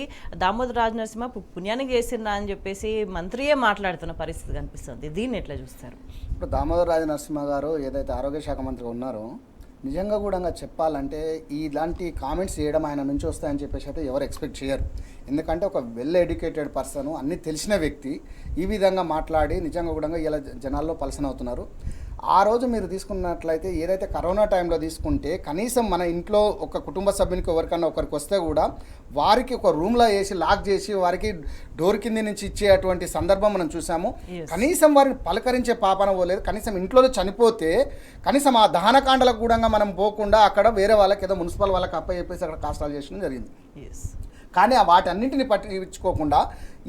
దామోదర్ రాజ నరసింహ పుణ్యానికి చేసినా అని చెప్పేసి మంత్రియే మాట్లాడుతున్న పరిస్థితి కనిపిస్తుంది. దీన్ని ఎట్లా చూస్తారు? ఇప్పుడు దామోదర్ రాజ నరసింహ గారు ఏదైతే ఆరోగ్య శాఖ మంత్రి ఉన్నారో నిజంగా కూడా చెప్పాలంటే ఇలాంటి కామెంట్స్ చేయడం ఆయన నుంచి వస్తాయని చెప్పేసి అయితే ఎవరు ఎక్స్పెక్ట్ చేయరు. ఎందుకంటే ఒక వెల్ ఎడ్యుకేటెడ్ పర్సన్, అన్నీ తెలిసిన వ్యక్తి ఈ విధంగా మాట్లాడి నిజంగా కూడా ఇలా జనాల్లో పలసన అవుతున్నారు. ఆ రోజు మీరు తీసుకున్నట్లయితే ఏదైతే కరోనా టైంలో తీసుకుంటే కనీసం మన ఇంట్లో ఒక కుటుంబ సభ్యునికి ఎవరికన్నా ఒకరికి వస్తే కూడా వారికి ఒక రూమ్లో వేసి లాక్ చేసి వారికి డోర్ కింది నుంచి ఇచ్చేటువంటి సందర్భం మనం చూసాము. కనీసం వారిని పలకరించే పాపన పోలేదు. కనీసం ఇంట్లో చనిపోతే కనీసం ఆ దహనకాండలకు కూడా మనం పోకుండా అక్కడ వేరే వాళ్ళకి ఏదో మున్సిపల్ వాళ్ళకి అప్ప చెప్పేసి అక్కడ కాస్టాలు చేయడం జరిగింది. కానీ వాటన్నింటిని పట్టించుకోకుండా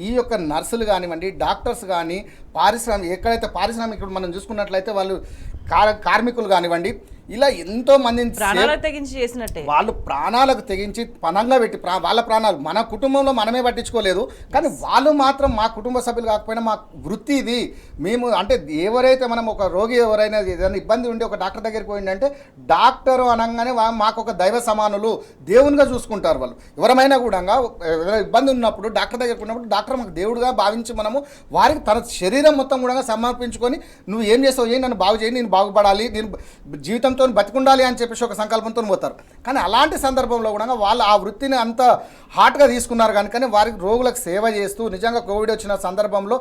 ఈ యొక్క నర్సులు కానివ్వండి, డాక్టర్స్ కానీ, ఎక్కడైతే పారిశ్రామికులు మనం చూసుకున్నట్లయితే వాళ్ళు కార్మికులు కానివ్వండి, ఇలా ఎంతో మందిని ప్రాణాలకు తెగించి చేసినట్టే వాళ్ళు ప్రాణాలకు తెగించి పనంగా పెట్టి వాళ్ళ ప్రాణాలు మన కుటుంబంలో మనమే పట్టించుకోలేదు, కానీ వాళ్ళు మాత్రం మా కుటుంబ సభ్యులు కాకపోయినా మా వృత్తి ఇది, మేము అంటే ఎవరైతే మనం ఒక రోగి ఎవరైనా ఏదైనా ఇబ్బంది ఉండి ఒక డాక్టర్ దగ్గరికి పోయిందంటే డాక్టర్ అనగానే మాకు ఒక దైవ సమానులు, దేవునిగా చూసుకుంటారు వాళ్ళు. ఎవరమైనా కూడా ఏదైనా ఇబ్బంది ఉన్నప్పుడు డాక్టర్ దగ్గరికి ఉన్నప్పుడు డాక్టర్ మాకు దేవుడుగా భావించి మనము వారికి తన శరీరం మొత్తం కూడా సమర్పించుకొని నువ్వు ఏం చేస్తావు, నన్ను బాగు చేయి, నేను బాగుపడాలి, నేను జీవితంతో బతికుండాలి అని చెప్పేసి ఒక సంకల్పంతో పోతారు. కానీ అలాంటి సందర్భంలో కూడా వాళ్ళు ఆ వృత్తిని అంత హార్ట్గా తీసుకున్నారు కానీ వారికి రోగులకు సేవ చేస్తూ నిజంగా కోవిడ్ వచ్చిన సందర్భంలో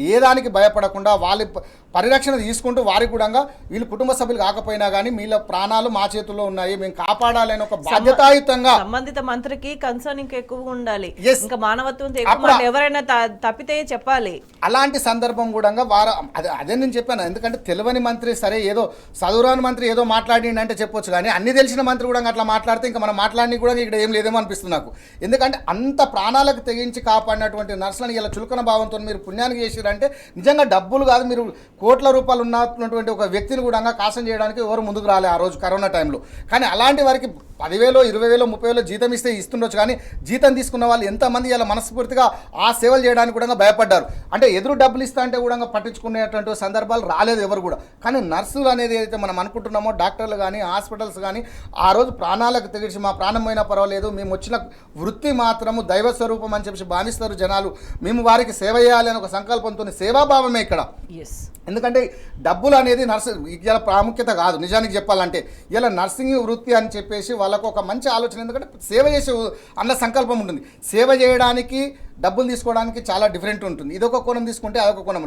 ఏ దానికి భయపడకుండా వాళ్ళ పరిరక్షణ తీసుకుంటూ వారికి కూడా వీళ్ళు కుటుంబ సభ్యులు కాకపోయినా కానీ వీళ్ళ ప్రాణాలు మా చేతుల్లో ఉన్నాయి, మేము కాపాడాలని ఒక బాధ్యతాయుతంగా సంబంధిత మంత్రికి కన్సర్న్ ఇంకా ఎక్కువ ఉండాలి, Yes. ఇంకా మానవత్వంతో ఎక్కువ ఎవరైనా తప్పితే చెప్పాలి. అలాంటి సందర్భం కూడా వారు అదే నేను చెప్పాను. ఎందుకంటే తెలియని మంత్రి సరే ఏదో చదువురాని మంత్రి ఏదో మాట్లాడిండి అంటే చెప్పొచ్చు, కానీ అన్ని తెలిసిన మంత్రి కూడా అట్లా మాట్లాడితే ఇంకా మనం మాట్లాడి కూడా ఇక్కడ ఏం లేదేమో అనిపిస్తుంది నాకు. ఎందుకంటే అంత ప్రాణాలకు తెగించి కాపాడినటువంటి నర్సులను ఇలా చులకన భావంతో మీరు పుణ్యానికి చేసిరంటే నిజంగా డబ్బులు కాదు, మీరు కోట్ల రూపాయలు ఉన్నటువంటి ఒక వ్యక్తిని కూడా కాసం చేయడానికి ఎవరు ముందుకు రాలే ఆ రోజు కరోనా టైంలో. కానీ అలాంటి వారికి 10,000, 20,000, 30,000 జీతం ఇస్తే ఇస్తుండొచ్చు, కానీ జీతం తీసుకున్న వాళ్ళు ఎంతమంది ఇలా మనస్ఫూర్తిగా ఆ సేవలు చేయడానికి కూడా భయపడ్డారు. అంటే ఎదురు డబ్బులు ఇస్తా అంటే కూడా పట్టించుకునేటువంటి సందర్భాలు రాలేదు ఎవరు కూడా. కానీ నర్సులు అనేది అయితే మనం అనుకుంటున్నామో, డాక్టర్లు కానీ హాస్పిటల్స్ కానీ ఆ రోజు ప్రాణాలకు తెగించి మా ప్రాణం పోయినా పర్వాలేదు, మేము వచ్చిన వృత్తి మాత్రము దైవ స్వరూపం అని చెప్పి భావిస్తారు జనాలు, మేము వారికి సేవ చేయాలి అని ఒక సంకల్పంతో సేవాభావమే ఇక్కడ. ఎందుకంటే డబ్బులు అనేది ఇలా ప్రాముఖ్యత కాదు నిజానికి చెప్పాలంటే. ఇలా నర్సింగ్ వృత్తి అని చెప్పేసి వాళ్ళకు ఒక మంచి ఆలోచన, ఎందుకంటే సేవ చేసే అన్న సంకల్పం ఉంటుంది. సేవ చేయడానికి డబ్బులు తీసుకోవడానికి చాలా డిఫరెంట్ ఉంటుంది. ఇదొక కోణం తీసుకుంటే అదొక కోణం.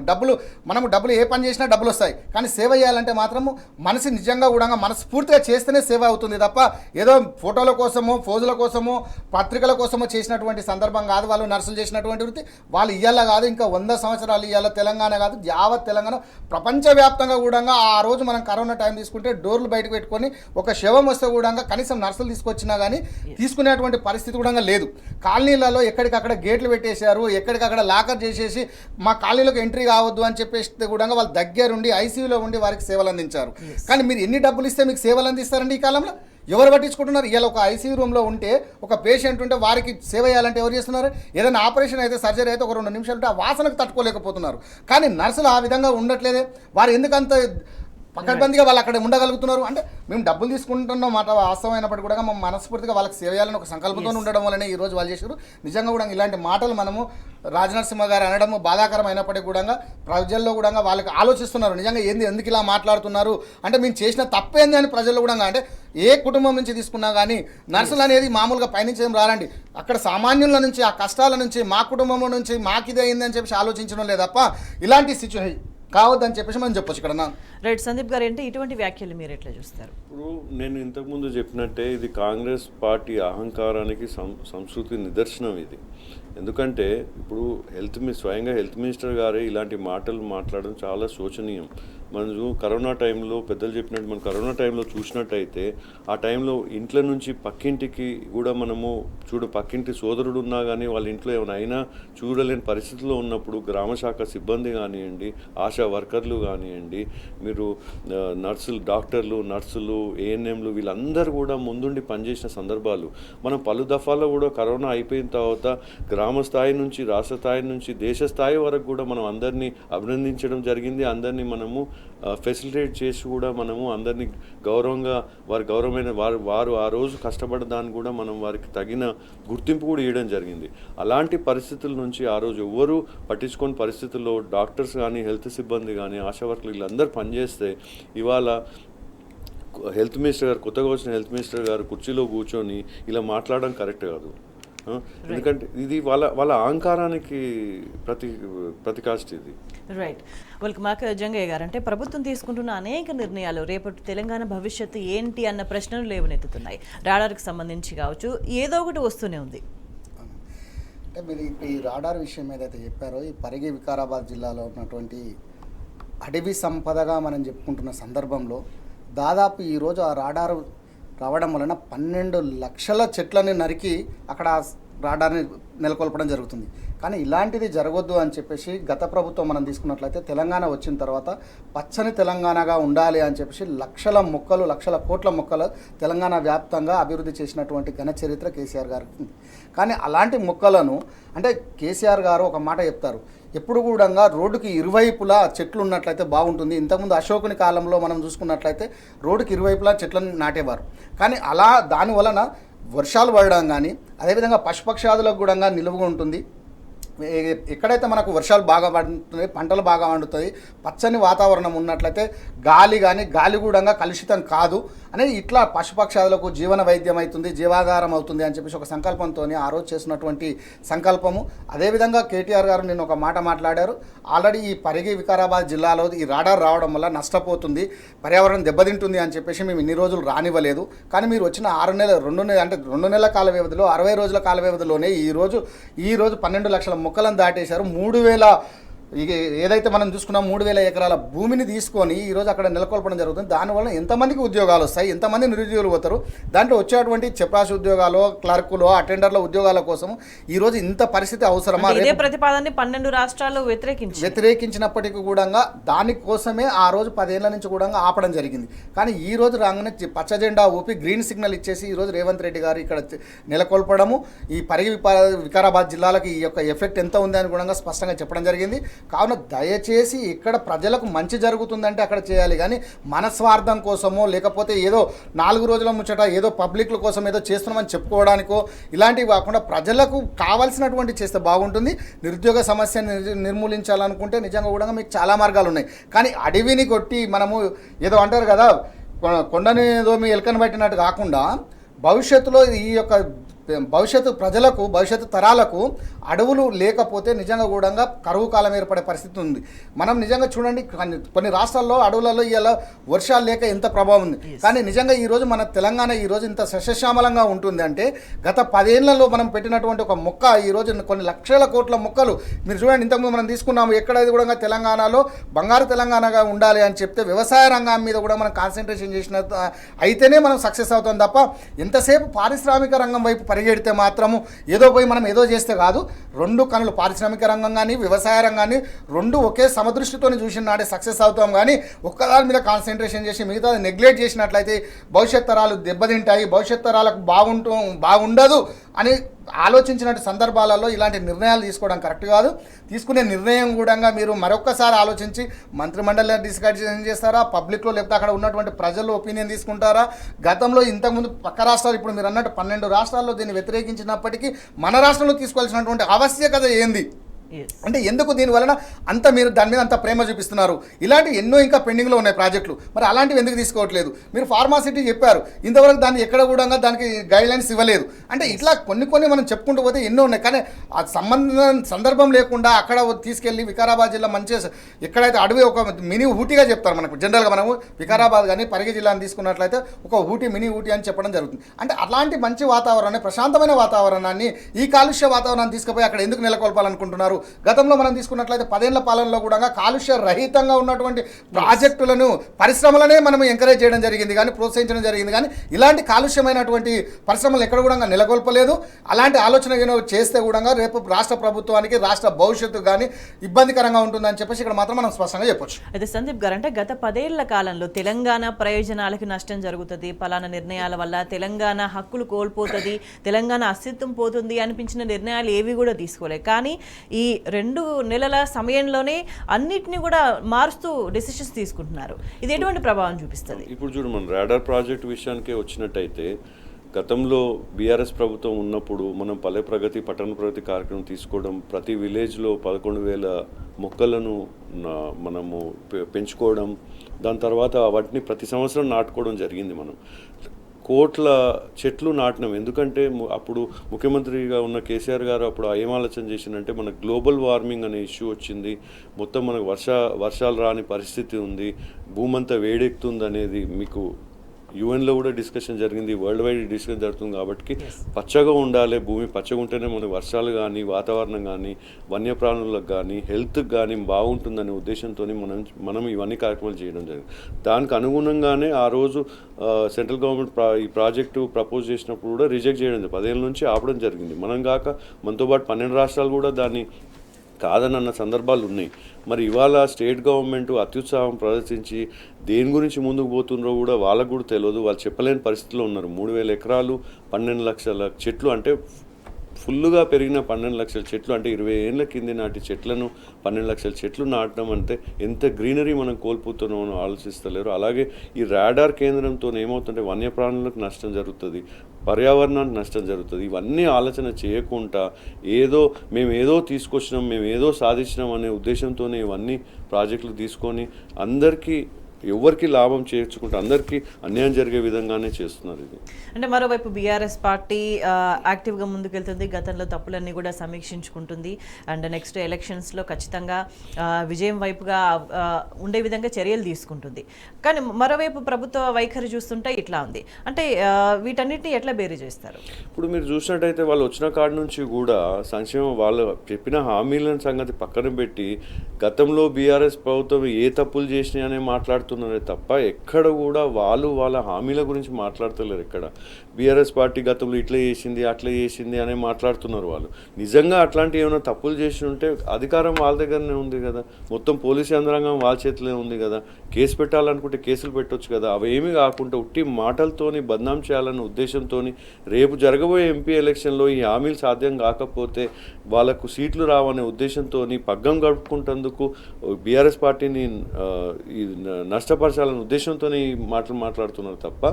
మనము డబ్బులు ఏ పని చేసినా డబ్బులు వస్తాయి, కానీ సేవ చేయాలంటే మాత్రము మనసు నిజంగా కూడా మనస్ఫూర్తిగా చేస్తేనే సేవ అవుతుంది తప్ప ఏదో ఫోటోల కోసమో, ఫోజుల కోసమో, పత్రికల కోసమో చేసినటువంటి సందర్భం కాదు వాళ్ళు నర్సులు చేసినటువంటి వృత్తి. వాళ్ళు ఇయ్యాల కాదు, ఇంకా 100 సంవత్సరాలు ఇయ్యాల తెలంగాణ కాదు, యావత్ తెలంగాణ ప్రపంచవ్యాప్తంగా కూడా ఆ రోజు మనం కరోనా టైం తీసుకుంటే డోర్లు బయటకు పెట్టుకొని ఒక శవం వస్తే కూడా కనీసం నర్సులు తీసుకొచ్చినా కానీ తీసుకునేటువంటి పరిస్థితి కూడా లేదు. కాలనీలలో ఎక్కడికక్కడ గేట్లు పెట్టేశారు, ఎక్కడికక్కడ లాకర్ చేసేసి మా కాలనీలోకి ఎంట్రీ కావద్దు అని చెప్పేసి కూడా వాళ్ళ దగ్గరుండి ఐసీయూలో ఉండి వారికి సేవలు అందించారు. కానీ మీరు ఎన్ని డబ్బులు ఇస్తే మీకు సేవలు అందిస్తారండి ఈ కాలంలో? ఎవరు పట్టించుకుంటున్నారు? ఇలా ఒక ఐసీయూ రూమ్లో ఉంటే ఒక పేషెంట్ ఉంటే వారికి సేవ చేయాలంటే ఎవరు చేస్తున్నారు? ఏదైనా ఆపరేషన్ అయితే, సర్జరీ అయితే ఒక 2 నిమిషాలు ఉంటే ఆ వాసనకు తట్టుకోలేకపోతున్నారు. కానీ నర్సులు ఆ విధంగా ఉండట్లేదే. వారు ఎందుకంత పకడ్బందీగా వాళ్ళు అక్కడ ఉండగలుగుతున్నారు? అంటే మేము డబ్బులు తీసుకుంటున్నాం మాట వాస్తవమైనప్పటికీ కూడా మా మనస్ఫూర్తిగా వాళ్ళకి సేవ చేయాలని ఒక సంకల్పంతో ఉండడం వల్లనే ఈరోజు వాళ్ళు చేశారు. నిజంగా కూడా ఇలాంటి మాటలు మనము రాజనరసింహ గారు అనడం బాధాకరం అయినప్పటికీ కూడా ప్రజల్లో కూడా వాళ్ళకి ఆలోచిస్తున్నారు, నిజంగా ఎందుకు ఇలా మాట్లాడుతున్నారు అంటే మేము చేసిన తప్పేంది అని ప్రజల్లో కూడా. అంటే ఏ కుటుంబం నుంచి తీసుకున్నా కానీ నర్సులు అనేది మామూలుగా పైనుంచి ఏం రాలండి, అక్కడ సామాన్యుల నుంచి, ఆ కష్టాల నుంచి, మా కుటుంబం నుంచి మాకిదే అయింది అని చెప్పి ఆలోచించడం లేదు తప్ప ఇలాంటి సిచ్యువేషన్ కావద్దని చెప్పేసి మనం చెప్పొచ్చు ఇక్కడ. రైట్ సందీప్ గారు, అంటే ఇటువంటి వ్యాఖ్యలు మీరు ఎట్లా చూస్తారు? ఇప్పుడు నేను ఇంతకుముందు చెప్పినట్టే ఇది కాంగ్రెస్ పార్టీ అహంకారానికి సంస్కృతి నిదర్శనం ఇది. ఎందుకంటే ఇప్పుడు స్వయంగా హెల్త్ మినిస్టర్ గారే ఇలాంటి మాటలు మాట్లాడడం చాలా శోచనీయం. మనం కరోనా టైంలో పెద్దలు చెప్పినట్టు మనం కరోనా టైంలో చూసినట్టయితే ఆ టైంలో ఇంట్లో నుంచి పక్కింటికి కూడా మనము పక్కింటి సోదరుడు ఉన్నా కానీ వాళ్ళ ఇంట్లో ఏమైనా అయినా చూడలేని పరిస్థితిలో ఉన్నప్పుడు గ్రామశాఖ సిబ్బంది కానివ్వండి, ఆశా వర్కర్లు కానివ్వండి, మీరు డాక్టర్లు, నర్సులు, ఏఎన్ఎంలు వీళ్ళందరూ కూడా ముందుండి పనిచేసిన సందర్భాలు మనం పలు దఫాల్లో కూడా కరోనా అయిపోయిన తర్వాత గ్రామ స్థాయి నుంచి, రాష్ట్ర స్థాయి నుంచి, దేశ స్థాయి వరకు కూడా మనం అందరినీ అభినందించడం జరిగింది. అందరినీ మనము ఫెసిలిటేట్ చేసి కూడా మనము అందరినీ గౌరవంగా వారు ఆ రోజు కష్టపడ్డ దాన్ని కూడా మనం వారికి తగిన గుర్తింపు కూడా ఇవ్వడం జరిగింది. అలాంటి పరిస్థితుల నుంచి ఆ రోజు ఎవ్వరూ పట్టించుకోని పరిస్థితుల్లో డాక్టర్స్ కానీ, హెల్త్ సిబ్బంది కానీ, ఆశా వర్కర్లు వీళ్ళందరూ పనిచేస్తే ఇవాళ హెల్త్ మినిస్టర్ గారు, కొత్తగా వచ్చిన హెల్త్ మినిస్టర్ గారు కుర్చీలో కూర్చొని ఇలా మాట్లాడడం కరెక్ట్ కాదు. ఎందుకంటే ఇది వాళ్ళ అహంకారానికి ప్రతికాష్ట ఇది. రైట్. వెల్కమ్ బ్యాక్ జంగయ్య గారు. అంటే ప్రభుత్వం తీసుకుంటున్న అనేక నిర్ణయాలు రేపటి తెలంగాణ భవిష్యత్తు ఏంటి అన్న ప్రశ్నలు లేవనెత్తుతున్నాయి. రాడార్కి సంబంధించి కావచ్చు, ఏదో ఒకటి వస్తూనే ఉంది. అంటే మీరు ఈ రాడార్ విషయం ఏదైతే చెప్పారో, ఈ పరిగి వికారాబాద్ జిల్లాలో ఉన్నటువంటి అడవి సంపదగా మనం చెప్పుకుంటున్న సందర్భంలో దాదాపు ఈరోజు ఆ రాడారు రావడం వలన 12 లక్షల చెట్లని నరికి అక్కడ రాడాన్ని నెలకొల్పడం జరుగుతుంది. కానీ ఇలాంటిది జరగొద్దు అని చెప్పేసి గత ప్రభుత్వం మనం తీసుకున్నట్లయితే తెలంగాణ వచ్చిన తర్వాత పచ్చని తెలంగాణగా ఉండాలి అని చెప్పేసి లక్షల కోట్ల మొక్కలు తెలంగాణ వ్యాప్తంగా అభివృద్ధి చేసినటువంటి ఘన చరిత్ర కేసీఆర్ గారికి ఉంది. కానీ అలాంటి మొక్కలను అంటే కేసీఆర్ గారు ఒక మాట చెప్తారు, ఎప్పుడు కూడా రోడ్డుకి ఇరువైపులా చెట్లు ఉన్నట్లయితే బాగుంటుంది. ఇంతకుముందు అశోకుని కాలంలో మనం చూసుకున్నట్లయితే రోడ్డుకి ఇరువైపులా చెట్లను నాటేవారు. కానీ అలా దాని వలన వర్షాలు పడడం కానీ అదేవిధంగా పశుపక్షాదులకు కూడా నిలువుగా ఉంటుంది. ఎక్కడైతే మనకు వర్షాలు బాగా పడుతుంది, పంటలు బాగా పండుతుంది, పచ్చని వాతావరణం ఉన్నట్లయితే గాలి కూడా కలుషితం కాదు అనేది ఇట్లా పశుపక్షాదులకు జీవన వైద్యం అవుతుంది, జీవాధారం అవుతుంది అని చెప్పేసి ఒక సంకల్పంతో ఆ రోజు చేసినటువంటి సంకల్పము. అదేవిధంగా కేటీఆర్ గారు నిన్న ఒక మాట మాట్లాడారు, ఆల్రెడీ ఈ పరిగి వికారాబాద్ జిల్లాలో ఈ రాడార్ రావడం వల్ల నష్టపోతుంది, పర్యావరణం దెబ్బతింటుంది అని చెప్పేసి మేము ఇన్ని రోజులు రానివ్వలేదు. కానీ మీరు వచ్చిన 2 నెలల కాల వ్యవధిలో 60 రోజుల కాల వ్యవధిలోనే ఈ రోజు 12 లక్షల మొక్కలను దాటేశారు. 3000 ఇక ఏదైతే మనం చూసుకున్నాం 3000 ఎకరాల భూమిని తీసుకొని ఈరోజు అక్కడ నెలకొల్పడం జరుగుతుంది. దానివల్ల ఎంతమందికి ఉద్యోగాలు వస్తాయి, ఎంతమంది నిరుద్యోగులు పోతారు, దాంట్లో వచ్చేటువంటి చెప్రాసి ఉద్యోగాలు, క్లర్కులు, అటెండర్ల ఉద్యోగాల కోసం ఈరోజు ఇంత పరిస్థితి అవసరమా? ఇదే ప్రతిపాదనని 12 రాష్ట్రాలు వ్యతిరేకించినప్పటికీ కూడా దానికోసమే ఆ రోజు 10 ఏళ్ల నుంచి కూడా ఆపడం జరిగింది. కానీ ఈ రోజు రాగానే పచ్చ జెండా ఊపి గ్రీన్ సిగ్నల్ ఇచ్చేసి ఈరోజు రేవంత్ రెడ్డి గారు ఇక్కడ నెలకొల్పడము, ఈ పరిగి వికారాబాద్ జిల్లాలకు ఈ యొక్క ఎఫెక్ట్ ఎంత ఉంది అని కూడా స్పష్టంగా చెప్పడం జరిగింది. కావున దయచేసి ఇక్కడ ప్రజలకు మంచి జరుగుతుందంటే అక్కడ చేయాలి, కానీ మన స్వార్థం కోసమో లేకపోతే ఏదో 4 రోజుల ముచ్చట ఏదో పబ్లిక్ల కోసం ఏదో చేస్తున్నామని చెప్పుకోవడానికో ఇలాంటివి కాకుండా ప్రజలకు కావాల్సినటువంటి చేస్తే బాగుంటుంది. నిరుద్యోగ సమస్యను నిర్మూలించాలనుకుంటే నిజంగా కూడా మీకు చాలా మార్గాలు ఉన్నాయి. కానీ అడవిని కొట్టి మనము ఏదో అంటారు కదా, కొండని ఏదో మీ ఎలుకను పట్టినట్టు కాకుండా భవిష్యత్తులో ఈ యొక్క భవిష్యత్తు ప్రజలకు, భవిష్యత్తు తరాలకు అడవులు లేకపోతే నిజంగా కూడా కరువు కాలం ఏర్పడే పరిస్థితి ఉంది. మనం నిజంగా చూడండి, కొన్ని రాష్ట్రాల్లో అడవులలో ఇలా వర్షాలు లేక ఎంత ప్రభావం ఉంది. కానీ నిజంగా ఈరోజు మన తెలంగాణ ఈరోజు ఇంత సస్యశ్యామలంగా ఉంటుంది అంటే గత 10 ఏళ్లలో మనం పెట్టినటువంటి ఒక మొక్క ఈరోజు కొన్ని లక్షల కోట్ల మొక్కలు మీరు చూడండి. ఇంతకుముందు మనం తీసుకున్నాము, ఎక్కడైతే కూడా తెలంగాణలో బంగారు తెలంగాణగా ఉండాలి అని చెప్తే వ్యవసాయ రంగం మీద కూడా మనం కాన్సన్ట్రేషన్ చేసిన అయితేనే మనం సక్సెస్ అవుతాం తప్ప ఎంతసేపు పారిశ్రామిక రంగం వైపు పరిగెడితే మాత్రము ఏదో పోయి మనం ఏదో చేస్తే కాదు. 2 కనులు పారిశ్రామిక రంగం కానీ వ్యవసాయ రంగాన్ని 2 ఒకే సమదృష్టితో చూసిన నాడే సక్సెస్ అవుతాం. కానీ ఒక్కదాని మీద కాన్సన్ట్రేషన్ చేసి మిగతా నెగ్లెక్ట్ చేసినట్లయితే భవిష్యత్ తరాలు దెబ్బతింటాయి, భవిష్యత్ తరాలకు బాగుండదు అని ఆలోచించినట్టు సందర్భాలలో ఇలాంటి నిర్ణయాలు తీసుకోవడం కరెక్ట్ కాదు. తీసుకునే నిర్ణయం కూడా మీరు మరొక్కసారి ఆలోచించి మంత్రిమండలి డిస్కషన్ చేస్తారా, పబ్లిక్లో లేకపోతే అక్కడ ఉన్నటువంటి ప్రజలు ఒపీనియన్ తీసుకుంటారా? గతంలో ఇంతకుముందు పక్క రాష్ట్రాలు, ఇప్పుడు మీరు అన్నట్టు 12 రాష్ట్రాల్లో దీన్ని వ్యతిరేకించినప్పటికీ మన రాష్ట్రంలో తీసుకోవాల్సినటువంటి ఆవశ్యకత ఏంది అంటే ఎందుకు దీనివలన అంత మీరు దాని మీద అంత ప్రేమ చూపిస్తున్నారు? ఇలాంటి ఎన్నో ఇంకా పెండింగ్లో ఉన్నాయి ప్రాజెక్టులు, మరి అలాంటివి ఎందుకు తీసుకోవట్లేదు? మీరు ఫార్మాసిటీ చెప్పారు, ఇంతవరకు దాన్ని ఎక్కడ కూడా దానికి గైడ్లైన్స్ ఇవ్వలేదు. అంటే ఇట్లా కొన్ని మనం చెప్పుకుంటూ పోతే ఎన్నో ఉన్నాయి. కానీ ఆ సందర్భం లేకుండా అక్కడ తీసుకెళ్ళి వికారాబాద్ జిల్లా మంచి ఎక్కడైతే అడవి ఒక మినీ ఊటీగా చెప్తారు మనకు జనరల్గా. మనము వికారాబాద్ కానీ పరిగి జిల్లాని తీసుకున్నట్లయితే ఒక మినీ ఊటీ అని చెప్పడం జరుగుతుంది. అంటే అలాంటి మంచి వాతావరణాన్ని, ప్రశాంతమైన వాతావరణాన్ని, ఈ కాలుష్య వాతావరణాన్ని తీసుకుపోయి అక్కడ ఎందుకు నెలకొల్పాలనుకుంటున్నారు? గతంలో మనం తీసుకున్నట్లయితే 10 ఏళ్ల పాలనలో కూడా కాలుష్య రహితంగా ఉన్నటువంటి ప్రాజెక్టులను, పరిశ్రమలనే మనం ఎంకరేజ్ చేయడం జరిగింది కానీ ప్రోత్సహించడం జరిగింది. కానీ ఇలాంటి కాలుష్యమైనటువంటి పరిశ్రమలు ఎక్కడ కూడా నెలకొల్పలేదు. అలాంటి ఆలోచన చేస్తే కూడా రేపు రాష్ట్ర ప్రభుత్వానికి, రాష్ట్ర భవిష్యత్తు కానీ ఇబ్బందికరంగా ఉంటుందని చెప్పేసి ఇక్కడ మాత్రం మనం స్పష్టంగా చెప్పొచ్చు. అయితే సందీప్ గారు, అంటే గత 10 ఏళ్ల కాలంలో తెలంగాణ ప్రయోజనాలకు నష్టం జరుగుతుంది, పలానా నిర్ణయాల వల్ల తెలంగాణ హక్కులు కోల్పోతుంది, తెలంగాణ అస్తిత్వం పోతుంది అనిపించిన నిర్ణయాలు ఏవి కూడా తీసుకోలేదు. కానీ ఈ 2 నెలల సమయంలోనే అన్నిటినీ కూడా మారుస్తూ డెసిషన్స్ తీసుకుంటున్నారు. ఇది ఎటువంటి ప్రభావం చూపిస్తుంది? ఇప్పుడు చూడు, మనం రాడార్ ప్రాజెక్ట్ విషయానికే వచ్చినట్టయితే గతంలో బీఆర్ఎస్ ప్రభుత్వం ఉన్నప్పుడు మనం పల్లె ప్రగతి, పట్టణ ప్రగతి కార్యక్రమం తీసుకోవడం, ప్రతి విలేజ్లో 11,000 మొక్కలను మనము పెంచుకోవడం, దాని తర్వాత వాటిని ప్రతి సంవత్సరం నాటుకోవడం జరిగింది. మనం కోట్ల చెట్లు నాటినాం. ఎందుకంటే అప్పుడు ముఖ్యమంత్రిగా ఉన్న కేసీఆర్ గారు అప్పుడు ఏం ఆలోచన చేసిందంటే, మనకు గ్లోబల్ వార్మింగ్ అనే ఇష్యూ వచ్చింది, మొత్తం మనకు వర్షాలు రాని పరిస్థితి ఉంది, భూమంతా వేడెక్కుతుంది అనేది మీకు యుఎన్లో కూడా డిస్కషన్ జరిగింది, వరల్డ్ వైడ్ డిస్కషన్ జరుగుతుంది. కాబట్టి పచ్చగా ఉండాలి, భూమి పచ్చగా ఉంటేనే మనకు వర్షాలు కానీ, వాతావరణం కానీ, వన్యప్రాణులకు కానీ, హెల్త్కి కానీ బాగుంటుందనే ఉద్దేశంతో మనం ఇవన్నీ కార్యక్రమాలు చేయడం జరిగింది. దానికి అనుగుణంగానే ఆ రోజు సెంట్రల్ గవర్నమెంట్ ఈ ప్రాజెక్టు ప్రపోజ్ చేసినప్పుడు కూడా రిజెక్ట్ చేయడం, 10 ఏళ్ళ నుంచి ఆపడం జరిగింది. మనం కాక మనతో పాటు 12 రాష్ట్రాలు కూడా దాన్ని కాదనన్న సందర్భాలు ఉన్నాయి. మరి ఇవాళ స్టేట్ గవర్నమెంట్ అత్యుత్సాహం ప్రదర్శించి దేని గురించి ముందుకు పోతుండ్రో కూడా వాళ్ళకు కూడా తెలియదు. వాళ్ళు చెప్పలేని పరిస్థితిలో ఉన్నారు. 3,000 ఎకరాలు 12 లక్షల చెట్లు అంటే ఫుల్గా పెరిగిన 12 లక్షల చెట్లు అంటే 20 ఏళ్ళ కింది నాటి చెట్లను 12 లక్షల చెట్లు నాటడం అంటే ఎంత గ్రీనరీ మనం కోల్పోతున్నామో ఆలోచిస్తలేరు. అలాగే ఈ రాడార్ కేంద్రంతో ఏమవుతుంటే వన్యప్రాణులకు నష్టం జరుగుతుంది, పర్యావరణానికి నష్టం జరుగుతుంది. ఇవన్నీ ఆలోచన చేయకుండా మేము ఏదో తీసుకొచ్చినాం, మేము ఏదో సాధించినాం అనే ఉద్దేశంతోనే ఇవన్నీ ప్రాజెక్టులు తీసుకొని అందరికీ ఎవరికి లాభం చేర్చుకుంటే అందరికీ అన్యాయం జరిగే విధంగానే చేస్తున్నారు ఇది. అంటే మరోవైపు బీఆర్ఎస్ పార్టీ యాక్టివ్గా ముందుకెళ్తుంది, గతంలో తప్పులన్నీ కూడా సమీక్షించుకుంటుంది అండ్ నెక్స్ట్ ఎలక్షన్స్లో ఖచ్చితంగా విజయం వైపుగా ఉండే విధంగా చర్యలు తీసుకుంటుంది. కానీ మరోవైపు ప్రభుత్వ వైఖరి చూస్తుంటే ఇట్లా ఉంది. అంటే వీటన్నిటిని ఎట్లా బేరీ చేస్తారు? ఇప్పుడు మీరు చూసినట్టయితే వాళ్ళు వచ్చిన కాడి నుంచి కూడా సంక్షేమం వాళ్ళు చెప్పిన హామీలను సంగతి పక్కన పెట్టి గతంలో బీఆర్ఎస్ ప్రభుత్వం ఏ తప్పులు చేసినాయి అనే మాట్లాడుతున్నారే తప్ప ఎక్కడ కూడా వాళ్ళ హామీల గురించి మాట్లాడతలేరు. ఎక్కడ బీఆర్ఎస్ పార్టీ గతంలో ఇట్లా చేసింది అట్లా చేసింది అనే మాట్లాడుతున్నారు. వాళ్ళు నిజంగా అట్లాంటి ఏమైనా తప్పులు చేసి ఉంటే అధికారం వాళ్ళ దగ్గరనే ఉంది కదా, మొత్తం పోలీసు యంత్రాంగం వాళ్ళ చేతిలో ఉంది కదా, కేసు పెట్టాలనుకుంటే కేసులు పెట్టొచ్చు కదా. అవి ఏమీ కాకుండా ఉట్టి మాటలతోని బద్నాం చేయాలన్న ఉద్దేశంతో రేపు జరగబోయే ఎంపీ ఎలక్షన్లో ఈ హామీలు సాధ్యం కాకపోతే వాళ్ళకు సీట్లు రావనే ఉద్దేశంతో పగ్గం గడుపుకుంటేందుకు బీఆర్ఎస్ పార్టీని నష్టపరచాలనే ఉద్దేశంతో మాట్లాడుతున్నారు తప్ప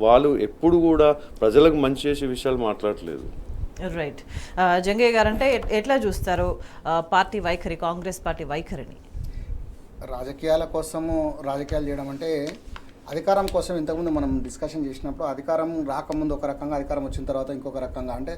వాళ్ళు ఎప్పుడు కూడా ప్రజలకు మంచి చేసే విషయాలు మాట్లాడలేదు. రైట్. జంగయ్య గారు, అంటే ఎట్లా చూస్తారు పార్టీ వైఖరి, కాంగ్రెస్ పార్టీ వైఖరిని? రాజకీయాలు చేయడం అంటే అధికారం కోసం ఇంతకుముందు మనం డిస్కషన్ చేసినప్పుడు అధికారం రాకముందు ఒక రకంగా, అధికారం వచ్చిన తర్వాత ఇంకొక రకంగా, అంటే